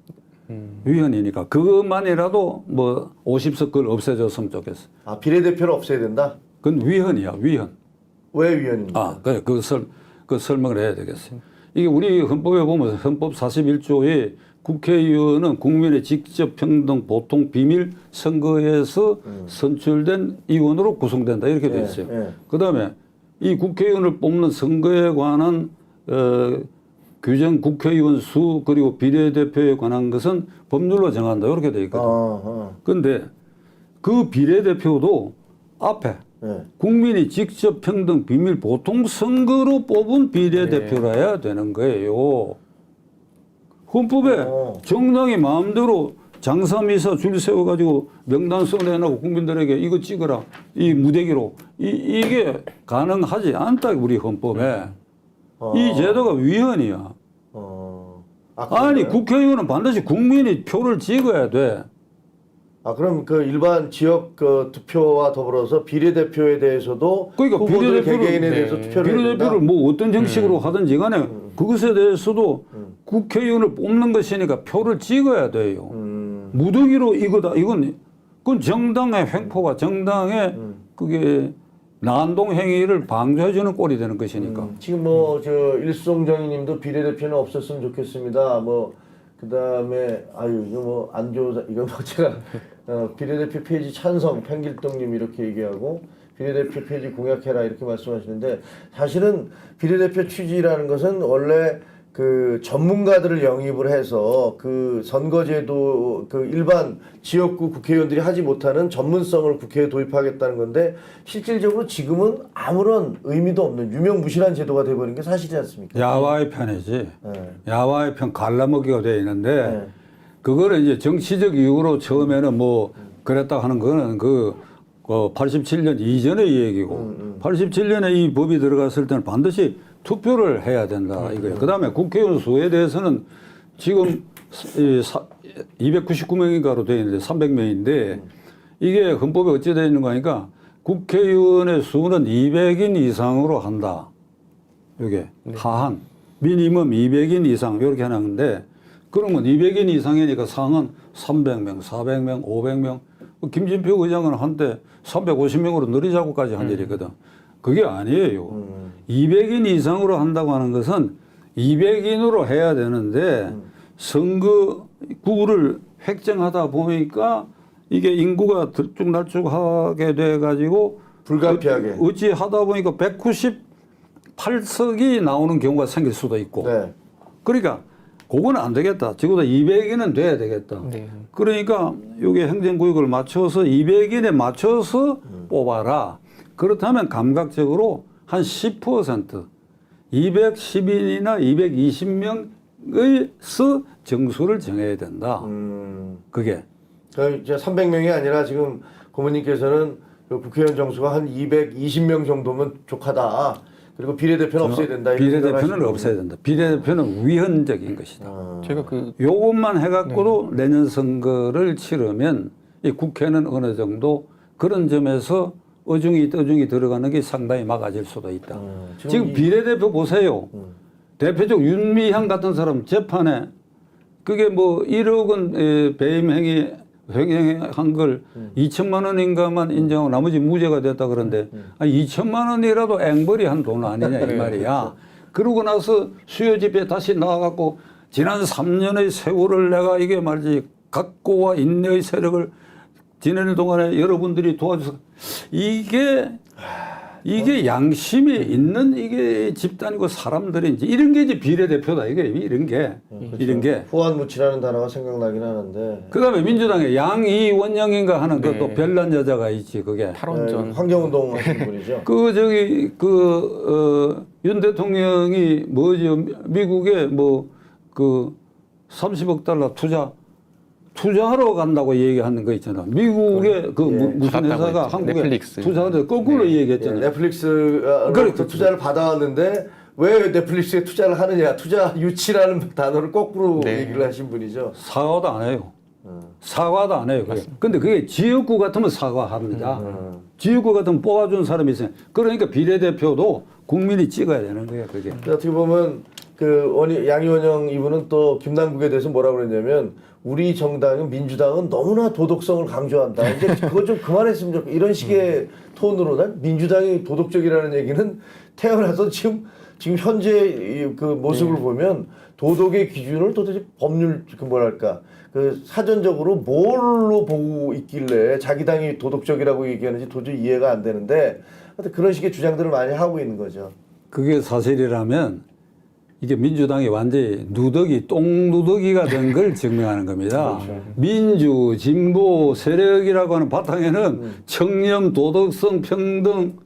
위헌이니까 그것만이라도 뭐 50석을 없애줬으면 좋겠어. 아, 비례대표를 없애야 된다? 그건 위헌이야, 위헌. 왜 위헌입니까? 아, 그래, 그 설명을 해야 되겠어요. 이게 우리 헌법에 보면 헌법 41조에 국회의원은 국민의 직접 평등 보통 비밀 선거에서 선출된 의원으로 구성된다 이렇게 돼 있어요. 예. 그다음에 이 국회의원을 뽑는 선거에 관한 규정 국회의원 수 그리고 비례대표에 관한 것은 법률로 정한다 이렇게 돼 있거든. 그런데 그 비례대표도 앞에 네. 국민이 직접 평등 비밀 보통 선거로 뽑은 비례대표라 해야 되는 거예요. 헌법에 정당이 마음대로 장사미사 줄 세워가지고 명단 써내놓고 국민들에게 이거 찍어라 이 무대기로 이게 가능하지 않다 우리 헌법에. 이 제도가 위헌이야. 아니 국회의원은 반드시 국민이 표를 찍어야 돼. 아, 그럼 그 일반 지역 그 투표와 더불어서 비례대표에 대해서도 그러니까 후보들 개개인에 대해서 투표를 해야 된다? 비례대표를 뭐 어떤 형식으로 하든지 간에 그것에 대해서도 국회의원을 뽑는 것이니까 표를 찍어야 돼요. 무더기로 이거다. 그건 정당의 횡포가 정당의 그게 난동 행위를 방조해주는 꼴이 되는 것이니까. 지금 뭐 저 일송정의님도 비례대표는 없었으면 좋겠습니다. 뭐 그다음에 아유 이거 뭐 안 좋다 이거 뭐 제가 비례대표 폐지 찬성 팽길동님 이렇게 얘기하고 비례대표 폐지 공약해라 이렇게 말씀하시는데 사실은 비례대표 취지라는 것은 원래 그 전문가들을 영입을 해서 그 선거제도 그 일반 지역구 국회의원들이 하지 못하는 전문성을 국회에 도입하겠다는 건데 실질적으로 지금은 아무런 의미도 없는 유명무실한 제도가 돼버린 게 사실이지 않습니까? 야와의 편이지. 네. 야와의 편 갈라먹기가 되어 있는데 네. 그거를 이제 정치적 이유로 처음에는 뭐 그랬다 하는 거는 87년 이전의 얘기고 87년에 이 법이 들어갔을 때는 반드시 투표를 해야 된다 이거예요. 그다음에 국회의원 수에 대해서는 지금 299명인가로 되어 있는데 300명인데 이게 헌법에 어찌 되어 있는 거 하니까 국회의원의 수는 200인 이상으로 한다. 이게 하한 미니멈 200인 이상 이렇게 하는데 그러면 200인 이상이니까 상은 300명, 400명, 500명. 김진표 의장은 한때 350명으로 늘리자고까지 한 일이거든. 그게 아니에요. 200인 이상으로 한다고 하는 것은 200인으로 해야 되는데 선거구를 획정하다 보니까 이게 인구가 들쭉날쭉하게 돼가지고 불가피하게 어찌 하다 보니까 198석이 나오는 경우가 생길 수도 있고. 네. 그러니까 그거는 안 되겠다. 적어도 200인은 돼야 되겠다. 네. 그러니까 이게 행정구역을 맞춰서 200인에 맞춰서 뽑아라. 그렇다면 감각적으로 한 10% 210인이나 220명의서 정수를 정해야 된다. 그게. 그러니까 이제 300명이 아니라 지금 고모님께서는 그 국회의원 정수가 한 220명 정도면 족하다. 그리고 비례대표는 없애야 된다. 이렇게 비례대표는 생각하시는 없애야 된다. 비례대표는 위헌적인 것이다. 제가 요것만 해갖고도 내년 선거를 치르면 이 국회는 어느 정도 그런 점에서 어중이 떠중이 들어가는 게 상당히 막아질 수도 있다. 지금 비례대표 보세요. 대표적 윤미향 같은 사람 재판에 그게 뭐 1억 원 배임 행위 횡행한 걸 2천만 원인가만 인정하고 나머지 무죄가 됐다 그러는데 아니 2천만 원이라도 앵벌이 한 돈 아니냐 이 말이야. 그러고 나서 수요 집회 다시 나와갖고 지난 3년의 세월을 내가 이게 말이지 각고와 인내의 세력을 지내는 동안에 여러분들이 도와줘서 이게 양심이 있는 이게 집단이고 사람들인지 이런 게 이제 비례대표다 이게 이런 게 이런 게 후한무치라는 단어가 생각나긴 하는데 그다음에 민주당에 양이원영인가 하는 그또 별난 여자가 있지 그게 탈원전 환경운동 하시는 분이죠. 윤 대통령이 뭐죠 미국에 뭐 그 30억 달러 투자하러 간다고 얘기하는 거 있잖아. 미국의 무슨 회사가 한국에 넷플릭스. 투자하는데 거꾸로 얘기했잖아요. 넷플릭스로부터 투자를 받아왔는데 왜 넷플릭스에 투자를 하느냐. 투자 유치라는 단어를 거꾸로 얘기를 하신 분이죠. 사과도 안 해요. 사과도 안 해요. 그게. 근데 그게 지역구 같으면 사과합니다. 지역구 같으면 뽑아준 사람이 있어요. 그러니까 비례대표도 국민이 찍어야 되는 거예요. 그게. 어떻게 보면 양이원영 이분은 또 김남국에 대해서 뭐라고 그랬냐면 우리 정당은 민주당은 너무나 도덕성을 강조한다. 이제 그거 좀 그만했으면 좋겠다. 이런 식의 톤으로 난 민주당이 도덕적이라는 얘기는 태어나서 지금 현재 그 모습을 보면 도덕의 기준을 도대체 법률 그 사전적으로 뭘로 보고 있길래 자기 당이 도덕적이라고 얘기하는지 도저히 이해가 안 되는데 하여튼 그런 식의 주장들을 많이 하고 있는 거죠. 그게 사실이라면 이게 민주당이 완전히 똥누더기가 된 걸 증명하는 겁니다. 민주, 진보, 세력이라고 하는 바탕에는 청렴, 도덕성, 평등,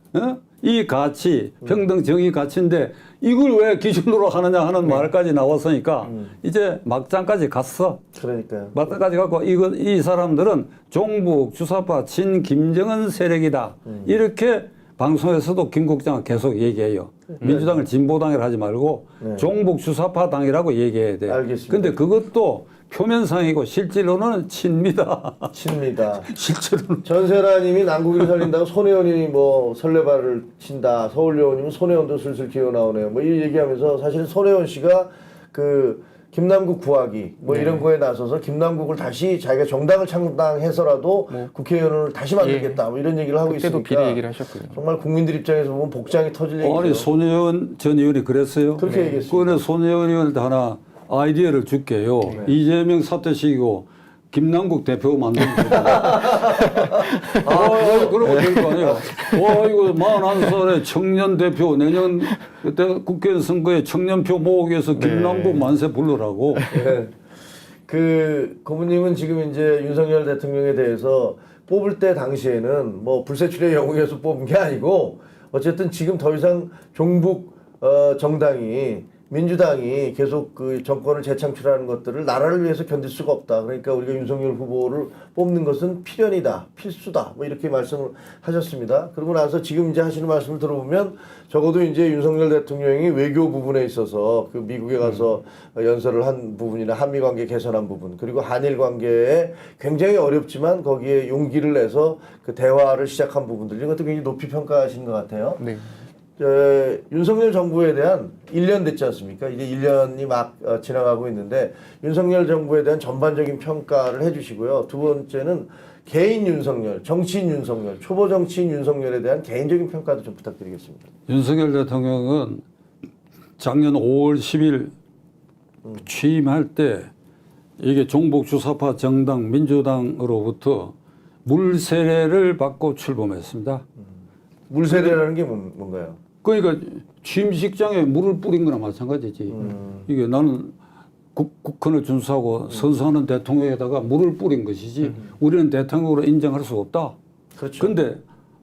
이 가치, 평등, 정의 가치인데 이걸 왜 기준으로 하느냐 하는 말까지 나왔으니까 이제 막장까지 갔어. 그러니까요. 막장까지 갔고 이 사람들은 종북, 주사파, 친 김정은 세력이다. 이렇게 방송에서도 김 국장은 계속 얘기해요. 민주당을 진보당이라 하지 말고 종북 주사파 당이라고 얘기해야 돼요. 알겠습니다. 근데 그것도 표면상이고 실제로는 친입니다. 칩니다. 실제로는. 전세라님이 남국을 살린다고 손혜원이 뭐 설레발을 친다. 서울여원님은 손혜원도 슬슬 기어 나오네요. 뭐 이 얘기하면서 사실 손혜원 씨가 그 김남국 구하기 뭐 이런 거에 나서서 김남국을 다시 자기가 정당을 창당해서라도 국회의원을 다시 만들겠다. 뭐 이런 얘기를 하고 그때도 있으니까 비례 얘기를 하셨고요. 정말 국민들 입장에서 보면 복장이 터질 얘기죠. 아니 손혜원 전 의원이 그랬어요. 그렇게 얘기했습니다. 그거는 손혜원 의원한테 하나 아이디어를 줄게요. 이재명 사퇴시키고 김남국 대표 만드는 거다. 그러면 될 거 아니에요. 이거 41살에 청년 대표 내년 그때 국회의원 선거에 청년표 모으기 위해서 김남국 만세 부르라고. 네. 그 고모님은 지금 이제 윤석열 대통령에 대해서 뽑을 때 당시에는 뭐 불세출의 영웅이어서 뽑은 게 아니고 어쨌든 지금 더 이상 종북 정당이 민주당이 계속 그 정권을 재창출하는 것들을 나라를 위해서 견딜 수가 없다. 그러니까 우리가 윤석열 후보를 뽑는 것은 필연이다, 필수다. 뭐 이렇게 말씀을 하셨습니다. 그러고 나서 지금 이제 하시는 말씀을 들어보면 적어도 이제 윤석열 대통령이 외교 부분에 있어서 그 미국에 가서 연설을 한 부분이나 한미 관계 개선한 부분 그리고 한일 관계에 굉장히 어렵지만 거기에 용기를 내서 그 대화를 시작한 부분들 이런 것도 굉장히 높이 평가하신 것 같아요. 네. 윤석열 정부에 대한 1년 됐지 않습니까? 이제 1년이 막 지나가고 있는데 윤석열 정부에 대한 전반적인 평가를 해주시고요. 두 번째는 개인 윤석열, 정치인 윤석열, 초보 정치인 윤석열에 대한 개인적인 평가도 좀 부탁드리겠습니다. 윤석열 대통령은 작년 5월 10일 취임할 때 이게 종북 주사파 정당 민주당으로부터 물세례를 받고 출범했습니다. 물세례라는 게 뭔가요? 그러니까 취임식장에 물을 뿌린 거나 마찬가지지. 이게 나는 국헌을 준수하고 선서하는 대통령에다가 물을 뿌린 것이지 우리는 대통령으로 인정할 수 없다. 그렇죠. 근데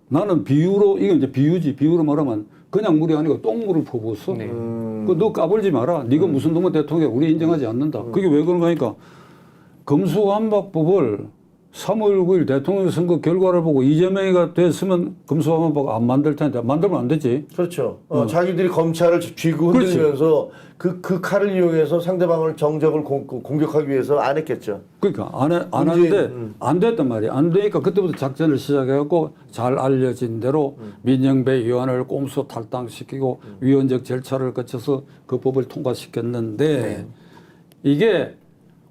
나는 비유로 이게 이제 비유지. 비유로 말하면 그냥 물이 아니고 똥물을 퍼부었어. 네. 너 까불지 마라. 네가 무슨 놈의 대통령 우리 인정하지 않는다. 그게 왜 그런가 하니까 검수완박법을 3월 9일 대통령 선거 결과를 보고 이재명이가 됐으면 검수완박법 안 만들 텐데 만들면 안 되지. 그렇죠. 자기들이 검찰을 쥐고 흔들면서 그 칼을 이용해서 상대방을 정적을 공격하기 위해서 안 했겠죠. 그러니까 안 하는데 안 됐단 말이야. 안 되니까 그때부터 작전을 시작해갖고 잘 알려진 대로 민영배 위원을 꼼수 탈당시키고 위원적 절차를 거쳐서 그 법을 통과시켰는데 이게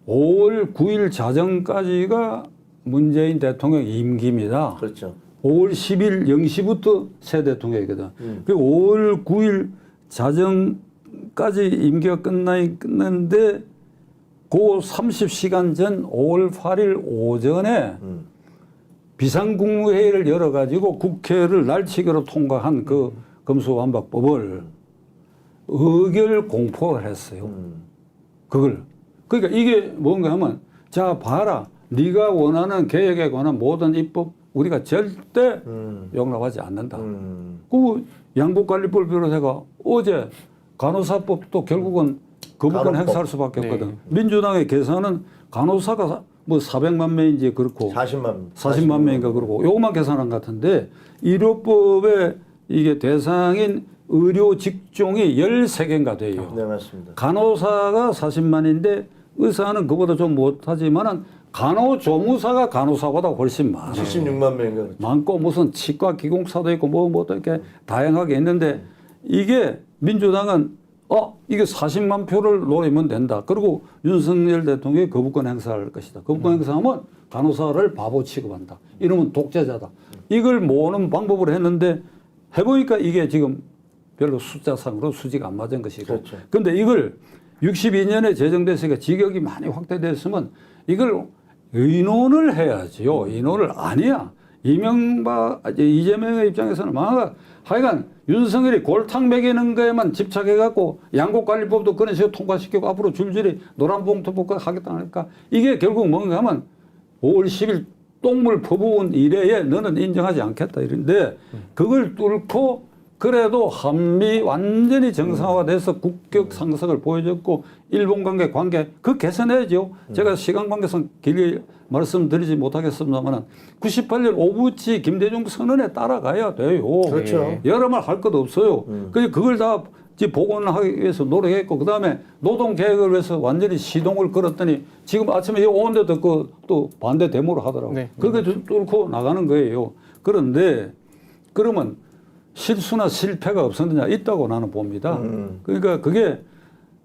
5월 9일 자정까지가 문재인 대통령 임기입니다. 그렇죠. 5월 10일 0시부터 새 대통령이거든. 그리고 5월 9일 자정까지 임기가 끝났는데 그 30시간 전 5월 8일 오전에 비상국무회의를 열어가지고 국회를 날치기로 통과한 그 검수완박법을 의결 공포를 했어요. 그걸. 그러니까 이게 뭔가 하면 자 봐라. 네가 원하는 개혁에 관한 모든 입법 우리가 절대 용납하지 않는다. 그 양복관리법을 비롯해가 어제 간호사법도 결국은 거부권 행사할 수밖에 없거든. 네. 민주당의 계산은 간호사가 뭐 400만 명인지 그렇고 40만 명인가 그렇고 요것만 계산한 것 같은데 의료법에 이게 대상인 의료 직종이 13개인가 돼요. 네, 맞습니다. 간호사가 40만인데 의사는 그보다 좀 못하지만은 간호조무사가 간호사보다 훨씬 많아요. 76만 명인가 그렇죠. 많고 무슨 치과 기공사도 있고 뭐또 이렇게 다양하게 있는데 이게 민주당은 이게 40만 표를 노리면 된다. 그리고 윤석열 대통령이 거부권 행사할 것이다. 거부권 행사하면 간호사를 바보 취급한다. 이러면 독재자다. 이걸 모으는 방법으로 했는데 해보니까 이게 지금 별로 숫자상으로 수지가 안 맞은 것이고. 그렇죠. 근데 이걸 62년에 제정됐으니까 직역이 많이 확대됐으면 이걸 의논을 해야지요. 의논을 아니야. 이재명의 입장에서는 하여간 윤석열이 골탕 먹이는 거에만 집착해갖고 양곡관리법도 그런 식으로 통과시키고 앞으로 줄줄이 노란봉투법과 하겠다 하니까 이게 결국 뭔가 하면 5월 10일 똥물 퍼부은 이래에 너는 인정하지 않겠다 이런데 그걸 뚫고 그래도 한미 완전히 정상화돼서 국격 상승을 보여줬고 일본 관계 그 개선해야죠. 제가 시간 관계상 길게 말씀드리지 못하겠습니다만 98년 오부치 김대중 선언에 따라가야 돼요. 그렇죠. 여러 말 할 것 없어요. 그걸 다 복원하기 위해서 노력했고 그다음에 노동계획을 위해서 완전히 시동을 걸었더니 지금 아침에 오는데도 또 반대 데모를 하더라고요. 네. 그게 뚫고 나가는 거예요. 그런데 그러면 실수나 실패가 없었느냐? 있다고 나는 봅니다. 그러니까 그게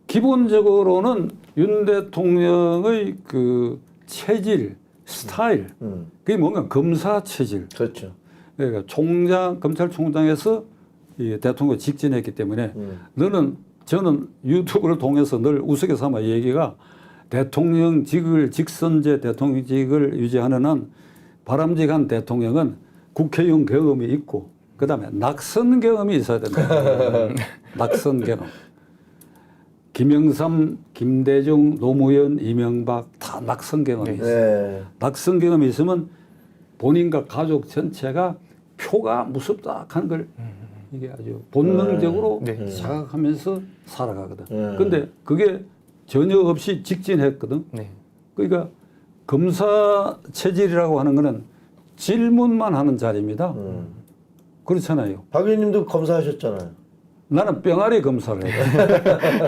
기본적으로는 윤 대통령의 그 체질, 스타일, 그게 뭔가 검사 체질. 그렇죠. 그러니까 검찰총장에서 이 대통령 직진했기 때문에 저는 유튜브를 통해서 늘 우스개 삼아 얘기가 대통령직을 직선제 대통령직을 유지하는 한 바람직한 대통령은 국회의원 경험이 있고 그다음에 낙선 경험이 있어야 된다. 낙선 경험. 김영삼, 김대중, 노무현, 이명박 다 낙선 경험이 있어요. 네. 낙선 경험이 있으면 본인과 가족 전체가 표가 무섭다 하는 걸 이게 아주 본능적으로 네. 자각하면서 살아가거든. 네. 근데 그게 전혀 없이 직진했거든. 네. 그러니까 검사 체질이라고 하는 거는 질문만 하는 자리입니다. 그렇잖아요. 박 의원님도 검사하셨잖아요. 나는 병아리 검사를 해요.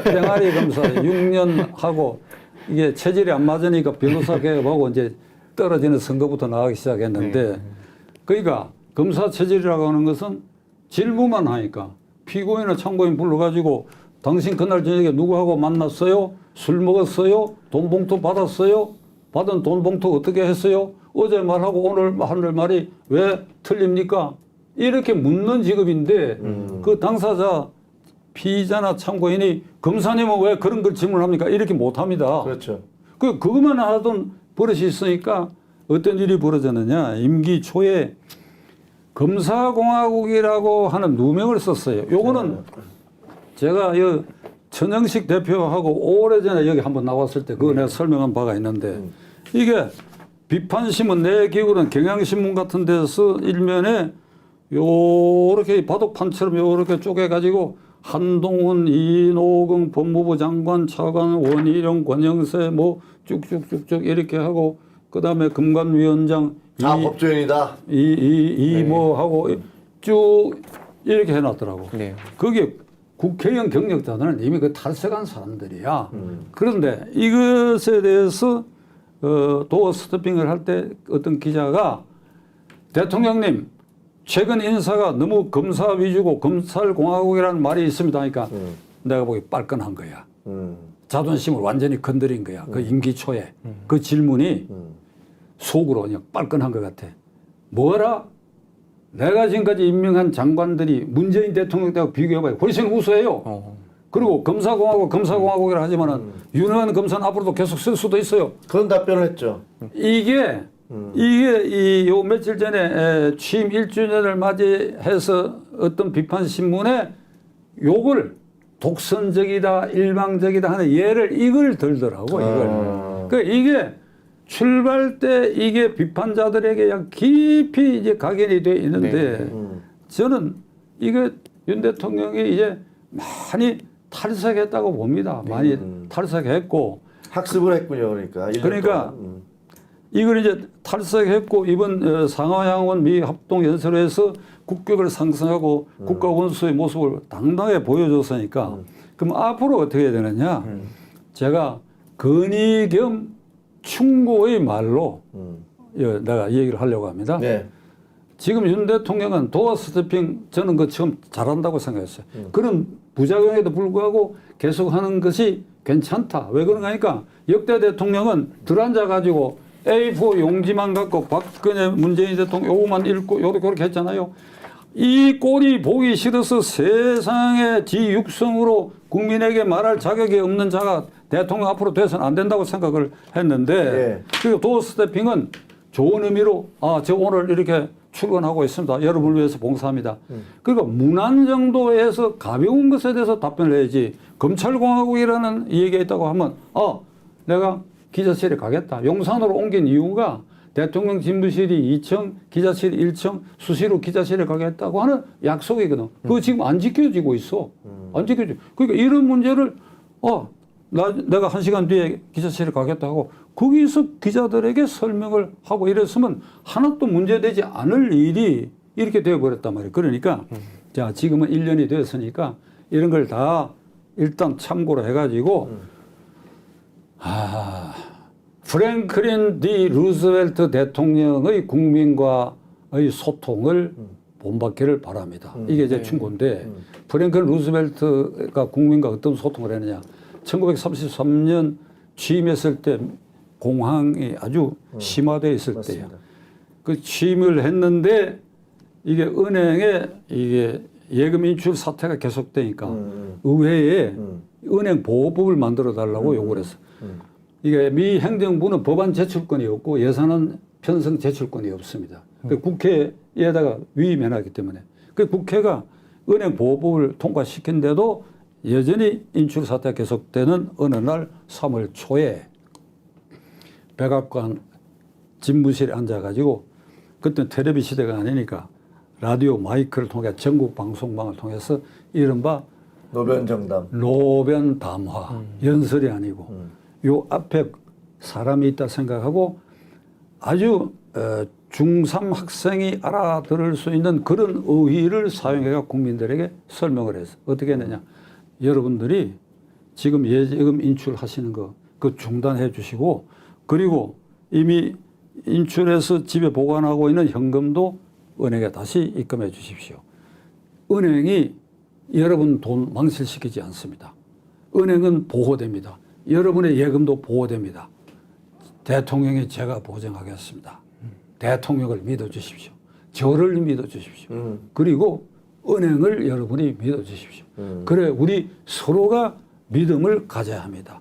병아리 검사 6년 하고 이게 체질이 안 맞으니까 변호사 개업하고 이제 떨어지는 선거부터 나가기 시작했는데 그러니까 검사 체질이라고 하는 것은 질문만 하니까 피고인이나 참고인 불러가지고 당신 그날 저녁에 누구하고 만났어요? 술 먹었어요? 돈 봉투 받았어요? 받은 돈 봉투 어떻게 했어요? 어제 말하고 오늘 하는 말이 왜 틀립니까? 이렇게 묻는 직업인데 그 당사자 피의자나 참고인이 검사님은 왜 그런 걸 질문합니까? 이렇게 못합니다. 그렇죠. 그것만 하던 버릇이 있으니까 어떤 일이 벌어졌느냐. 임기 초에 검사공화국이라고 하는 누명을 썼어요. 요거는 제가 전영식 대표하고 오래전에 여기 한번 나왔을 때 그거 내가 설명한 바가 있는데 이게 비판신문 내 기억으로는 경향신문 같은 데서 일면에 요렇게 바둑판처럼 요렇게 쪼개가지고 한동훈, 이노경 법무부 장관, 차관, 원희룡, 권영세 뭐 쭉쭉쭉쭉 이렇게 하고 그다음에 금관위원장 법조인이다. 뭐 하고 쭉 이렇게 해놨더라고. 네. 그게 국회의원 경력자들은 이미 그 탈색한 사람들이야. 그런데 이것에 대해서 도어 스토핑을 할 때 어떤 기자가 대통령님 최근 인사가 너무 검사 위주고 검찰공화국이라는 말이 있습니다 하니까 내가 보기 빨끈한 거야. 자존심을 완전히 건드린 거야. 그 임기 초에. 그 질문이 속으로 그냥 빨끈한 것 같아. 뭐라? 내가 지금까지 임명한 장관들이 문재인 대통령 때하고 비교해봐요. 훨씬 우수해요. 그리고 검사공화국이라 하지만은 유능한 검사는 앞으로도 계속 쓸 수도 있어요. 그런 답변을 했죠. 이게 요 며칠 전에 취임 1주년을 맞이해서 어떤 비판 신문에 요걸 독선적이다, 일방적이다 하는 예를 이걸 들더라고, 이걸. 그러니까 이게 출발 때 이게 비판자들에게 약 깊이 이제 각인이 돼 있는데 저는 이게 윤 대통령이 이제 많이 탈색했다고 봅니다. 많이 탈색했고. 학습을 했군요, 그러니까. 1년 그러니까 동안. 이걸 이제 탈색했고 이번 상하양원 미 합동연설에서 국격을 상승하고 국가 원수의 모습을 당당하게 보여줬으니까 그럼 앞으로 어떻게 해야 되느냐. 제가 건의 겸 충고의 말로 내가 얘기를 하려고 합니다. 네. 지금 윤 대통령은 도어 스태핑 저는 그 처음 잘한다고 생각했어요. 그런 부작용에도 불구하고 계속하는 것이 괜찮다. 왜 그런가 하니까 역대 대통령은 들앉아가지고 A4 용지만 갖고 박근혜 문재인 대통령 요거만 읽고 요렇게 했잖아요. 이 꼴이 보기 싫어서 세상에 지 육성으로 국민에게 말할 자격이 없는 자가 대통령 앞으로 돼서는 안 된다고 생각을 했는데 네. 그리고 도어 스태핑은 좋은 의미로 저 오늘 이렇게 출근하고 있습니다. 여러분을 위해서 봉사합니다. 그러니까 무난 정도에서 가벼운 것에 대해서 답변을 해야지 검찰공화국이라는 얘기가 있다고 하면 내가 기자실에 가겠다. 용산으로 옮긴 이유가 대통령 집무실이 2층, 기자실이 1층, 수시로 기자실에 가겠다고 하는 약속이거든. 그거 지금 안 지켜지고 있어. 안 지켜지고. 그러니까 이런 문제를 내가 1시간 뒤에 기자실에 가겠다 하고 거기서 기자들에게 설명을 하고 이랬으면 하나도 문제되지 않을 일이 이렇게 되어버렸단 말이에요. 그러니까 자 지금은 1년이 됐으니까 이런 걸 다 일단 참고로 해가지고 프랭클린 D 루스벨트 대통령의 국민과의 소통을 본받기를 바랍니다. 이게 제 충고인데 프랭클린 루스벨트가 국민과 어떤 소통을 했느냐. 1933년 취임했을 때 공황이 아주 심화되어 있을 때요. 그 취임을 했는데 이게 은행에 이게 예금 인출 사태가 계속되니까 의회에 은행 보호법을 만들어 달라고 요구를 했어. 이게 미 행정부는 법안 제출권이 없고 예산은 편성 제출권이 없습니다. 그 국회에다가 위임해놨기 때문에 그 국회가 은행 보호법을 통과시킨데도 여전히 인출 사태가 계속되는 어느 날 3월 초에 백악관 집무실에 앉아가지고 그때 텔레비 시대가 아니니까 라디오 마이크를 통해 전국 방송망을 통해서 이른바 노변정담. 노변 담화 연설이 아니고 요 앞에 사람이 있다 생각하고 아주 중3 학생이 알아들을 수 있는 그런 어휘를 사용해서 국민들에게 설명을 해서 어떻게 했느냐. 여러분들이 지금 예금 인출하시는 거 그 중단해 주시고 그리고 이미 인출해서 집에 보관하고 있는 현금도 은행에 다시 입금해 주십시오. 은행이 여러분 돈 망실시키지 않습니다. 은행은 보호됩니다. 여러분의 예금도 보호됩니다. 대통령이 제가 보증하겠습니다. 대통령을 믿어주십시오. 저를 믿어주십시오. 그리고 은행을 여러분이 믿어주십시오. 그래 우리 서로가 믿음을 가져야 합니다.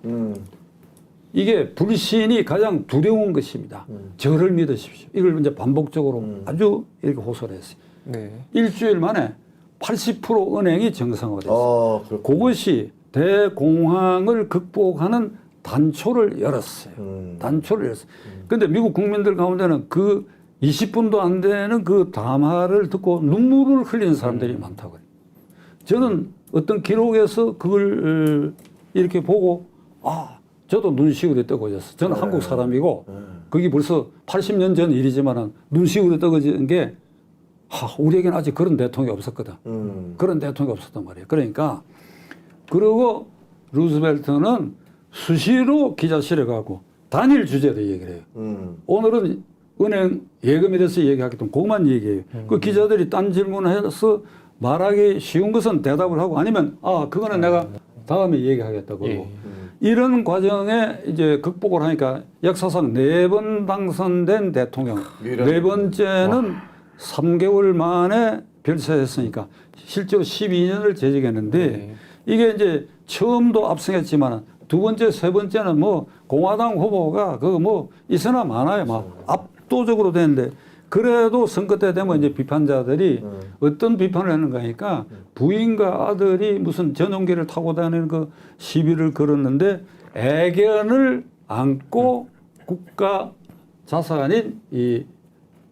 이게 불신이 가장 두려운 것입니다. 저를 믿으십시오. 이걸 이제 반복적으로 아주 이렇게 호소를 했어요. 네. 일주일 만에 80% 은행이 정상화됐어요. 그것이 대공황을 극복하는 단초를 열었어요. 단초를 열었어요. 그런데 미국 국민들 가운데는 그 20분도 안 되는 그 담화를 듣고 눈물을 흘리는 사람들이 많다고요. 저는 어떤 기록에서 그걸 이렇게 보고 저도 눈시울이 뜨거워졌어요. 저는 한국 사람이고 그게 벌써 80년 전 일이지만 눈시울이 뜨거워진 게 우리에게는 아직 그런 대통령이 없었거든. 그런 대통령이 없었단 말이에요. 그러니까 그리고 루스벨트는 수시로 기자실에 가고 단일 주제로 얘기를 해요. 오늘은 은행 예금에 대해서 얘기하기 때문에 그것만 얘기해요. 그 기자들이 딴 질문해서 말하기 쉬운 것은 대답을 하고 아니면 그거는 내가 다음에 얘기하겠다고 그러고 이런 과정에 이제 극복을 하니까 역사상 4번 당선된 대통령 4번째는 3개월 만에 별세했으니까 실제로 12년을 재직했는데 이게 이제 처음도 압승했지만 두 번째, 세 번째는 뭐 공화당 후보가 그거 뭐 있으나 많아요. 막 압도적으로 되는데 그래도 선거 때 되면 이제 비판자들이 어떤 비판을 하는가 하니까 부인과 아들이 무슨 전용기를 타고 다니는 그 시비를 걸었는데 애견을 안고 국가 자산인 이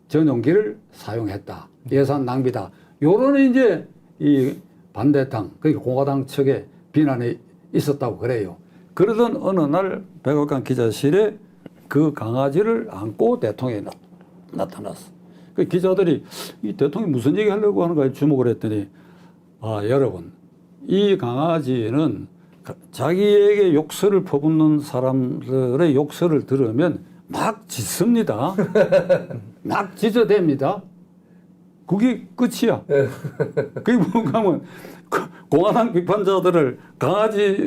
전용기를 사용했다. 예산 낭비다. 요런 이제 이 반대당, 그러니까 공화당 측에 비난이 있었다고 그래요. 그러던 어느 날 백악관 기자실에 그 강아지를 안고 대통령이 나타났어. 그 기자들이 이 대통령이 무슨 얘기 하려고 하는가 주목을 했더니 여러분 이 강아지는 자기에게 욕설을 퍼붓는 사람들의 욕설을 들으면 막 짖습니다. 막 짖어댑니다. 그게 끝이야. 그게 뭔가 하면 공화당 비판자들을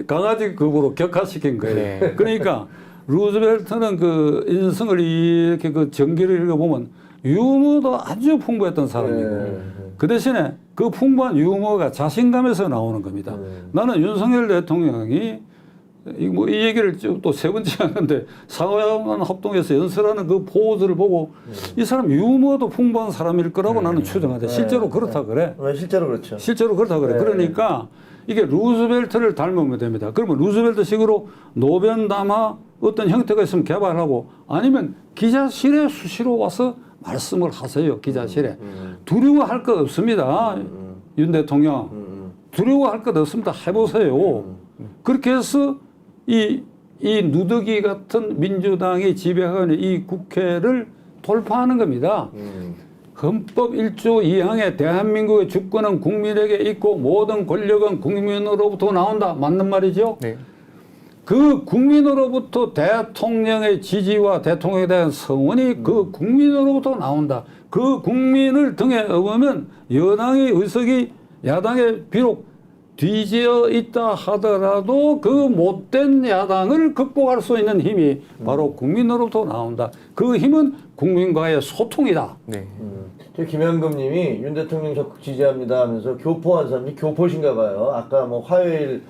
강아지급으로 격화시킨 거예요. 네. 그러니까 루즈벨트는 그 인성을 이렇게 그 전기를 읽어보면 유머도 아주 풍부했던 사람이고 그 대신에 그 풍부한 유머가 자신감에서 나오는 겁니다. 나는 윤석열 대통령이 이 얘기를 또 세 번째 하는데 사과만 합동해서 연설하는 그 포즈를 보고 이 사람 유머도 풍부한 사람일 거라고 나는 추정하는데 실제로 그렇다 그래. 실제로 그렇죠. 실제로 그렇다 그래. 그러니까 이게 루즈벨트를 닮으면 됩니다. 그러면 루즈벨트식으로 노변담화 어떤 형태가 있으면 개발하고 아니면 기자실에 수시로 와서 말씀을 하세요. 기자실에. 두려워할 것 없습니다. 윤 대통령. 두려워할 것 없습니다. 해보세요. 그렇게 해서 이 누더기 같은 민주당이 지배하고 있는 이 국회를 돌파하는 겁니다. 헌법 1조 2항에 대한민국의 주권은 국민에게 있고 모든 권력은 국민으로부터 나온다. 맞는 말이죠? 네. 그 국민으로부터 대통령의 지지와 대통령에 대한 성원이 그 국민으로부터 나온다. 그 국민을 등에 업으면 여당의 의석이 야당에 비록 뒤지어 있다 하더라도 그 못된 야당을 극복할 수 있는 힘이 바로 국민으로부터 나온다. 그 힘은 국민과의 소통이다. 네. 저 김현금 님이 윤 대통령 적극 지지합니다 하면서 교포한 사람이 교포신가 봐요. 아까 뭐 화요일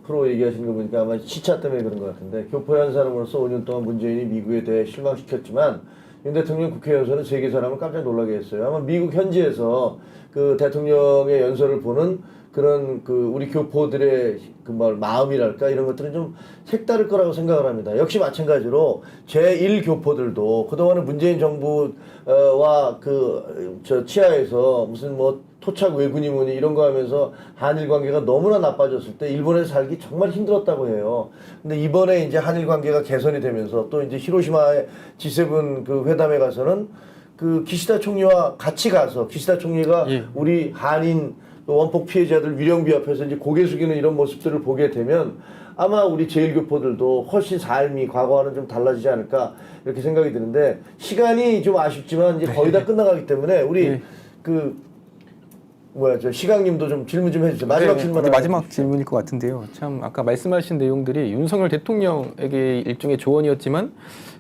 프로 얘기하신 거 보니까 아마 시차 때문에 그런 것 같은데 교포한 사람으로서 5년 동안 문재인이 미국에 대해 실망시켰지만 윤 대통령 국회에서는 세계 사람을 깜짝 놀라게 했어요. 아마 미국 현지에서 그 대통령의 연설을 보는 그런 그 우리 교포들의 그 마음이랄까 이런 것들은 좀 색다를 거라고 생각을 합니다. 역시 마찬가지로 제1교포들도 그동안은 문재인 정부와 그 저 치하에서 무슨 뭐 토착 외군이 뭐니 이런 거 하면서 한일 관계가 너무나 나빠졌을 때 일본에서 살기 정말 힘들었다고 해요. 근데 이번에 이제 한일 관계가 개선이 되면서 또 이제 히로시마의 G7 그 회담에 가서는 그 기시다 총리와 같이 가서 기시다 총리가 우리 한인 원폭 피해자들 위령비 앞에서 이제 고개 숙이는 이런 모습들을 보게 되면 아마 우리 제1교포들도 훨씬 삶이 과거와는 좀 달라지지 않을까 이렇게 생각이 드는데 시간이 좀 아쉽지만 이제 거의 다 끝나가기 때문에 우리 저 시강님도 좀 질문 좀 해주세요. 마지막 질문. 마지막 질문일 것 같은데요. 참 아까 말씀하신 내용들이 윤석열 대통령에게 일종의 조언이었지만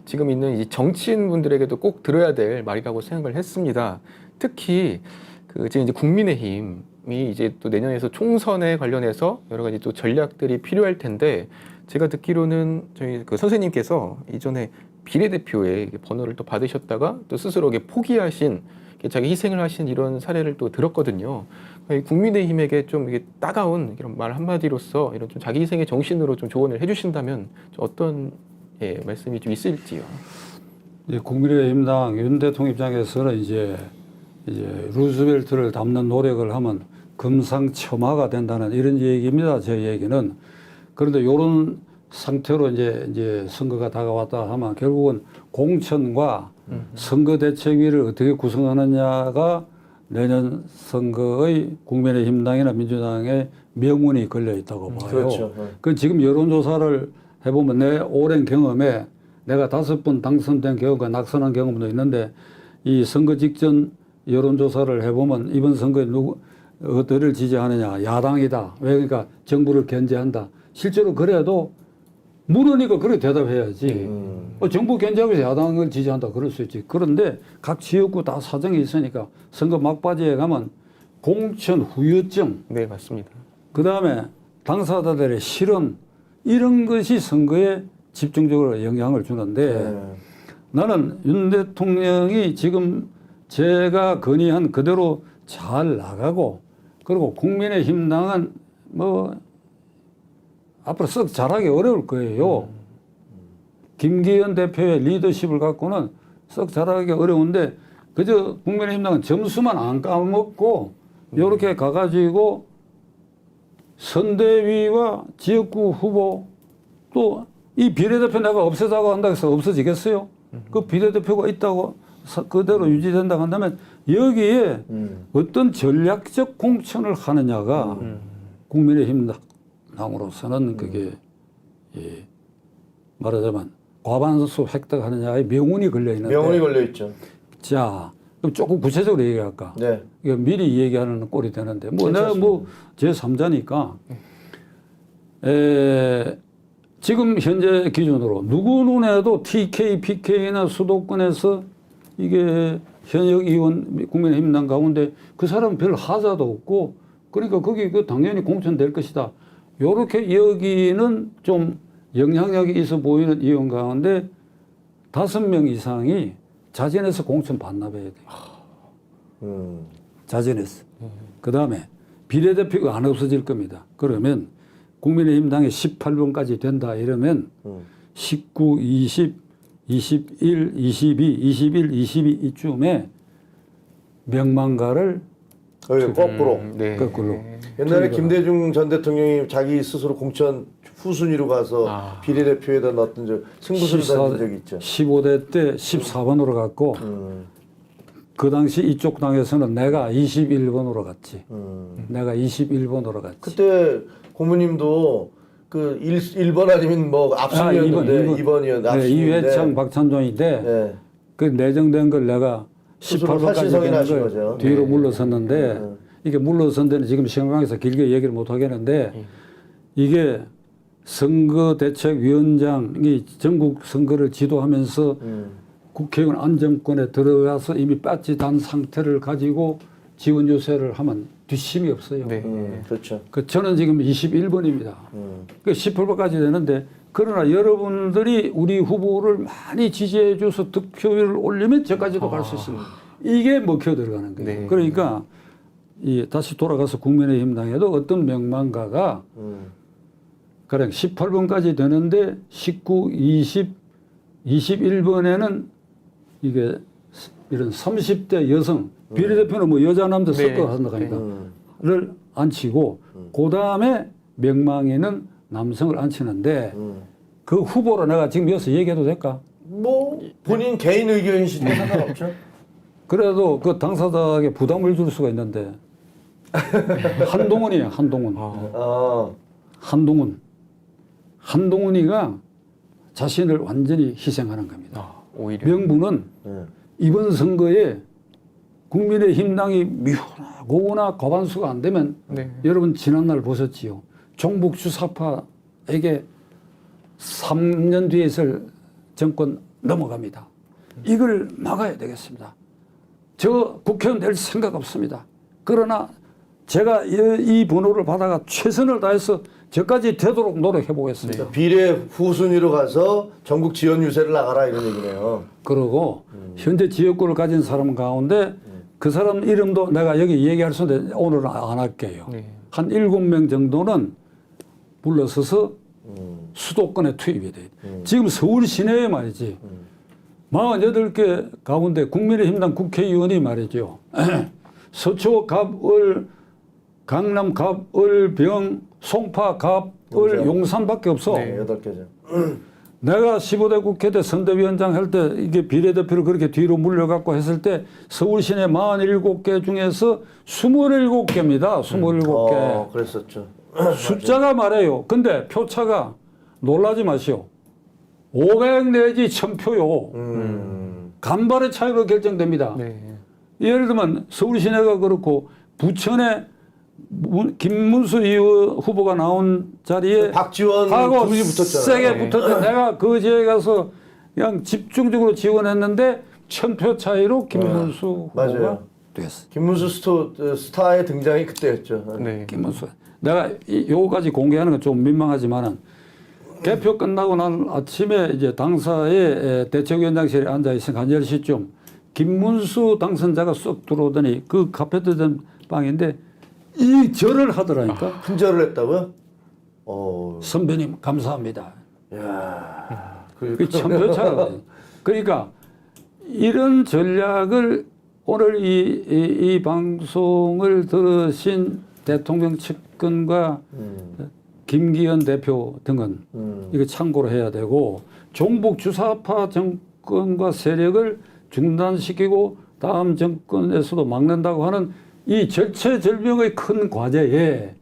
지금 있는 이 정치인분들에게도 꼭 들어야 될 말이라고 생각을 했습니다. 특히 그 지금 이제 국민의힘이 이제 또 내년에서 총선에 관련해서 여러 가지 또 전략들이 필요할 텐데 제가 듣기로는 저희 그 선생님께서 이전에 비례대표의 번호를 또 받으셨다가 또 스스로 포기하신 자기 희생을 하신 이런 사례를 또 들었거든요. 국민의힘에게 좀 이게 따가운 이런 말 한마디로서 이런 좀 자기 희생의 정신으로 좀 조언을 해주신다면 좀 어떤 말씀이 좀 있을지요. 국민의힘당 윤 대통령 입장에서는 이제 루즈벨트를 담는 노력을 하면 금상첨화가 된다는 이런 얘기입니다. 제 얘기는. 그런데 이런 상태로 이제 선거가 다가왔다 하면 결국은 공천과 선거대책위를 어떻게 구성하느냐가 내년 선거의 국민의힘당이나 민주당의 명운이 걸려 있다고 봐요. 그렇죠. 그 지금 여론조사를 해보면 내 오랜 경험에 내가 5번 당선된 경험과 낙선한 경험도 있는데 이 선거 직전 여론조사를 해보면 이번 선거에 어디를 지지하느냐 야당이다. 왜 그러니까 정부를 견제한다. 실제로 그래도 물으니까 그렇게 대답해야지. 정부 견제하고 있어 야당을 지지한다 그럴 수 있지. 그런데 각 지역구 다 사정이 있으니까 선거 막바지에 가면 공천 후유증. 네, 맞습니다. 그 다음에 당사자들의 실언 이런 것이 선거에 집중적으로 영향을 주는데 나는 윤 대통령이 지금 제가 건의한 그대로 잘 나가고 그리고 국민의힘당은 뭐 앞으로 썩 잘하기 어려울 거예요. 김기현 대표의 리더십을 갖고는 썩 잘하기 어려운데 그저 국민의힘당은 점수만 안 까먹고 이렇게 가가지고 선대위와 지역구 후보 또 이 비례대표 내가 없애자고 한다고 해서 없어지겠어요? 그 비례대표가 있다고 그대로 유지된다고 한다면 여기에 어떤 전략적 공천을 하느냐가 국민의힘 당으로서는 그게 말하자면 과반수 획득하느냐의 명운이 걸려 있는데. 명운이 걸려 있죠. 자, 그럼 조금 구체적으로 얘기할까? 네. 이거 미리 얘기하는 꼴이 되는데, 뭐 내가 뭐 제3자니까 지금 현재 기준으로 누구 눈에도 TK, PK나 수도권에서 이게 현역 의원 국민의힘당 가운데 그 사람은 별 하자도 없고, 그러니까 거기 그 당연히 공천될 것이다. 요렇게 여기는 좀 영향력이 있어 보이는 의원 가운데 5명 이상이 자진해서 공천 반납해야 돼요. 자진해서. 그 다음에 비례대표가 안 없어질 겁니다. 그러면 국민의힘 당에 18번까지 된다 이러면 19, 20, 21, 22, 21, 22 이쯤에 명망가를 거꾸로. 네. 거꾸로. 옛날에 김대중 전 대통령이 자기 스스로 공천 후순위로 가서 비례대표에다 넣었던 적, 승부수를 던진 적이 있죠. 15대 때 14번으로 갔고 그 당시 이쪽 당에서는 내가 21번으로 갔지. 내가 21번으로 갔지. 그때 고모님도 그 1번 아니면 뭐 앞순이었는데 2번이었는데 네, 이회창 박찬종인데 네. 그 내정된 걸 내가 스스로 18번까지 사실성이 나신 되는 거죠. 걸 뒤로 물러섰는데 이게 물러선 데는 지금 시간강에서 길게 얘기를 못 하겠는데 이게 선거대책위원장이 전국 선거를 지도하면서 국회의원 안정권에 들어가서 이미 빠지 단 상태를 가지고 지원 요새를 하면 뒷심이 없어요. 네. 그렇죠. 저는 지금 21번입니다. 그 18번까지 되는데 그러나 여러분들이 우리 후보를 많이 지지해 줘서 득표율을 올리면 저까지도 갈 수 있습니다. 이게 먹혀 들어가는 거예요. 네. 그러니까 다시 돌아가서 국민의힘 당에도 어떤 명망가가 가령 18번까지 되는데 19, 20, 21번에는 이게 이런 30대 여성 비례대표는 뭐 여자 남자 섞어 한다니까 를 앉히고 그 다음에 명망에는 남성을 앉히는데 그 후보로 내가 지금 여기서 얘기해도 될까? 뭐 본인 개인 의견이시도 상관없죠. 그래도 그 당사자에게 부담을 줄 수가 있는데 한동훈이에요. 한동훈. 한동훈이가 자신을 완전히 희생하는 겁니다. 오히려. 명분은 이번 선거에 국민의힘 당이 미호나 과반수가 안 되면 여러분 지난날 보셨지요. 종북 주사파에게 3년 뒤에 있을 정권 넘어갑니다. 이걸 막아야 되겠습니다. 저 국회의원 될 생각 없습니다. 그러나 제가 이 번호를 받아가 최선을 다해서 저까지 되도록 노력해 보겠습니다. 비례 후순위로 가서 전국 지원 유세를 나가라 이런 얘기네요. 그러고 현재 지역구를 가진 사람 가운데 그 사람 이름도 내가 여기 얘기할 수 있는데 오늘은 안 할게요. 한 7명 정도는 불러서서 수도권에 투입이 돼요. 지금 서울 시내에 말이지 48개 가운데 국민의힘당 국회의원이 말이죠. 서초, 갑을, 강남, 갑을, 병, 송파, 갑을, 용산밖에 없어. 네, 8개죠. 내가 15대 국회 때 선대위원장 할 때 이게 비례대표를 그렇게 뒤로 물려갖고 했을 때 서울 시내 47개 중에서 27개입니다. 27개. 그랬었죠. 숫자가 말해요. 근데 표차가 놀라지 마시오. 500 내지 1000표요. 간발의 차이로 결정됩니다. 예를 들면 서울 시내가 그렇고 부천에 김문수 후보가 나온 자리에 박지원 하고 두 분이 붙었잖아요. 세게 붙었는데 내가 그 지역에 가서 그냥 집중적으로 지원했는데 1000표 차이로 김문수 후보가 맞아요. 됐어. 김문수 스타의 등장이 그때였죠. 김문수. 내가 요거까지 공개하는 건 좀 민망하지만은 개표 끝나고 난 아침에 이제 당사의 대책위원장실에 앉아 있으니까 한 10시쯤 김문수 당선자가 쏙 들어오더니 그 카페트 된 방인데 이 절을 하더라니까. 큰절을 했다고요? 선배님 감사합니다. 야, 그 천표 차가. 그러니까 이런 전략을 오늘 이 방송을 들으신 대통령 측근과 김기현 대표 등은 이거 참고를 해야 되고 종북 주사파 정권과 세력을 중단시키고 다음 정권에서도 막는다고 하는 이 절체절명의 큰 과제에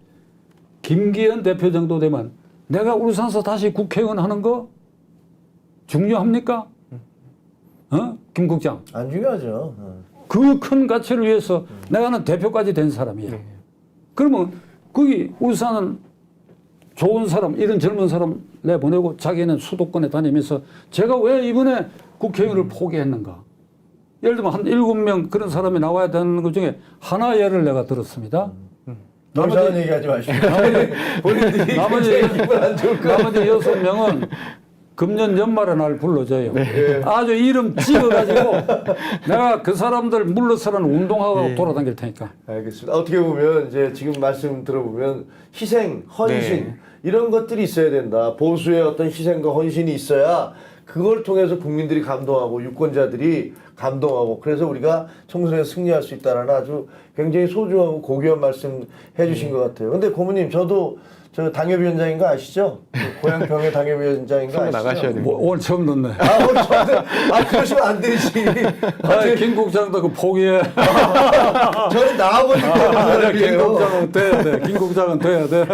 김기현 대표 정도 되면 내가 울산서 다시 국회의원 하는 거 중요합니까? 김 국장. 안 중요하죠. 그 큰 가치를 위해서 내가는 대표까지 된 사람이야. 그러면 거기 울산은 좋은 사람, 이런 젊은 사람 내보내고 자기는 수도권에 다니면서 제가 왜 이번에 국회의원을 포기했는가? 예를 들면 한 7명 그런 사람이 나와야 되는 것 중에 하나 예를 내가 들었습니다. 너무 이상한 얘기하지 마시고 본인들이 나머지 기분 안 좋을 거. 나머지 6명은 금년 연말에 날 불러줘요. 아주 이름 찍어가지고 내가 그 사람들 물러서라는 운동하고 돌아다닐 테니까. 알겠습니다. 어떻게 보면 이제 지금 말씀 들어보면 희생, 헌신 이런 것들이 있어야 된다. 보수의 어떤 희생과 헌신이 있어야 그걸 통해서 국민들이 감동하고 유권자들이 감동하고 그래서 우리가 총선에 승리할 수 있다는 아주 굉장히 소중하고 고귀한 말씀 해주신 것 같아요. 근데 고모님 저도 저 당협위원장인 거 아시죠? 고향 병의 당협위원장인 거 선거 아시죠? 나가셔야 됩니다. 오늘 처음 듣네. 오늘 저는 그러시면 안 되지. 김 국장도 그 포기해. 저는 나와보지 못하는 김 사람이에요. 국장은 돼야 돼. 김 국장은 돼야 돼.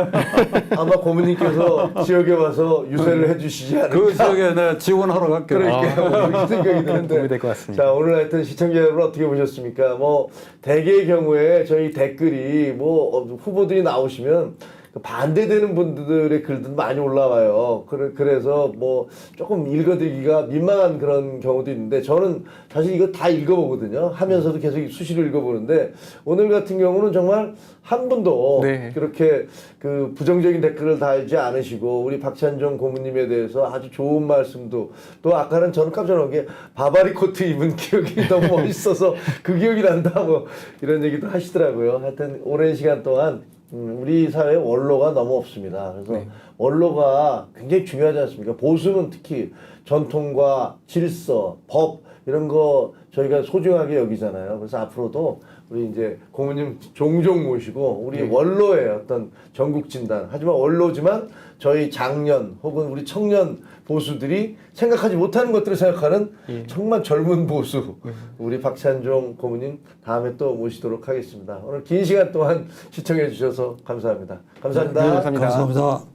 아마 고모님께서 지역에 와서 유세를 해주시지 않을까. 그 지역에 내가 지원하러 갈게. 그러니까 그렇게 생각이 도움이 드는데. 될 것 같습니다. 자 오늘 하여튼 시청자 여러분 어떻게 보셨습니까? 뭐 대개의 경우에 저희 댓글이 뭐 후보들이 나오시면 반대되는 분들의 글도 많이 올라와요. 그래서 뭐 조금 읽어드리기가 민망한 그런 경우도 있는데 저는 사실 이거 다 읽어보거든요. 하면서도 계속 수시로 읽어보는데 오늘 같은 경우는 정말 한 분도 네. 그렇게 그 부정적인 댓글을 달지 않으시고 우리 박찬종 고모님에 대해서 아주 좋은 말씀도 또 아까는 저는 깜짝 놀란 게 바바리 코트 입은 기억이 너무 멋있어서 그 기억이 난다 뭐 이런 얘기도 하시더라고요. 하여튼 오랜 시간 동안 우리 사회에 원로가 너무 없습니다. 그래서 원로가 굉장히 중요하지 않습니까? 보수는 특히 전통과 질서, 법 이런 거 저희가 소중하게 여기잖아요. 그래서 앞으로도 우리 이제 고모님 종종 모시고 우리 원로의 어떤 전국 진단 하지만 원로지만 저희 장년 혹은 우리 청년 보수들이 생각하지 못하는 것들을 생각하는 정말 젊은 보수 우리 박찬종 고모님 다음에 또 모시도록 하겠습니다. 오늘 긴 시간 동안 시청해 주셔서 감사합니다. 감사합니다. 네, 감사합니다. 감사합니다.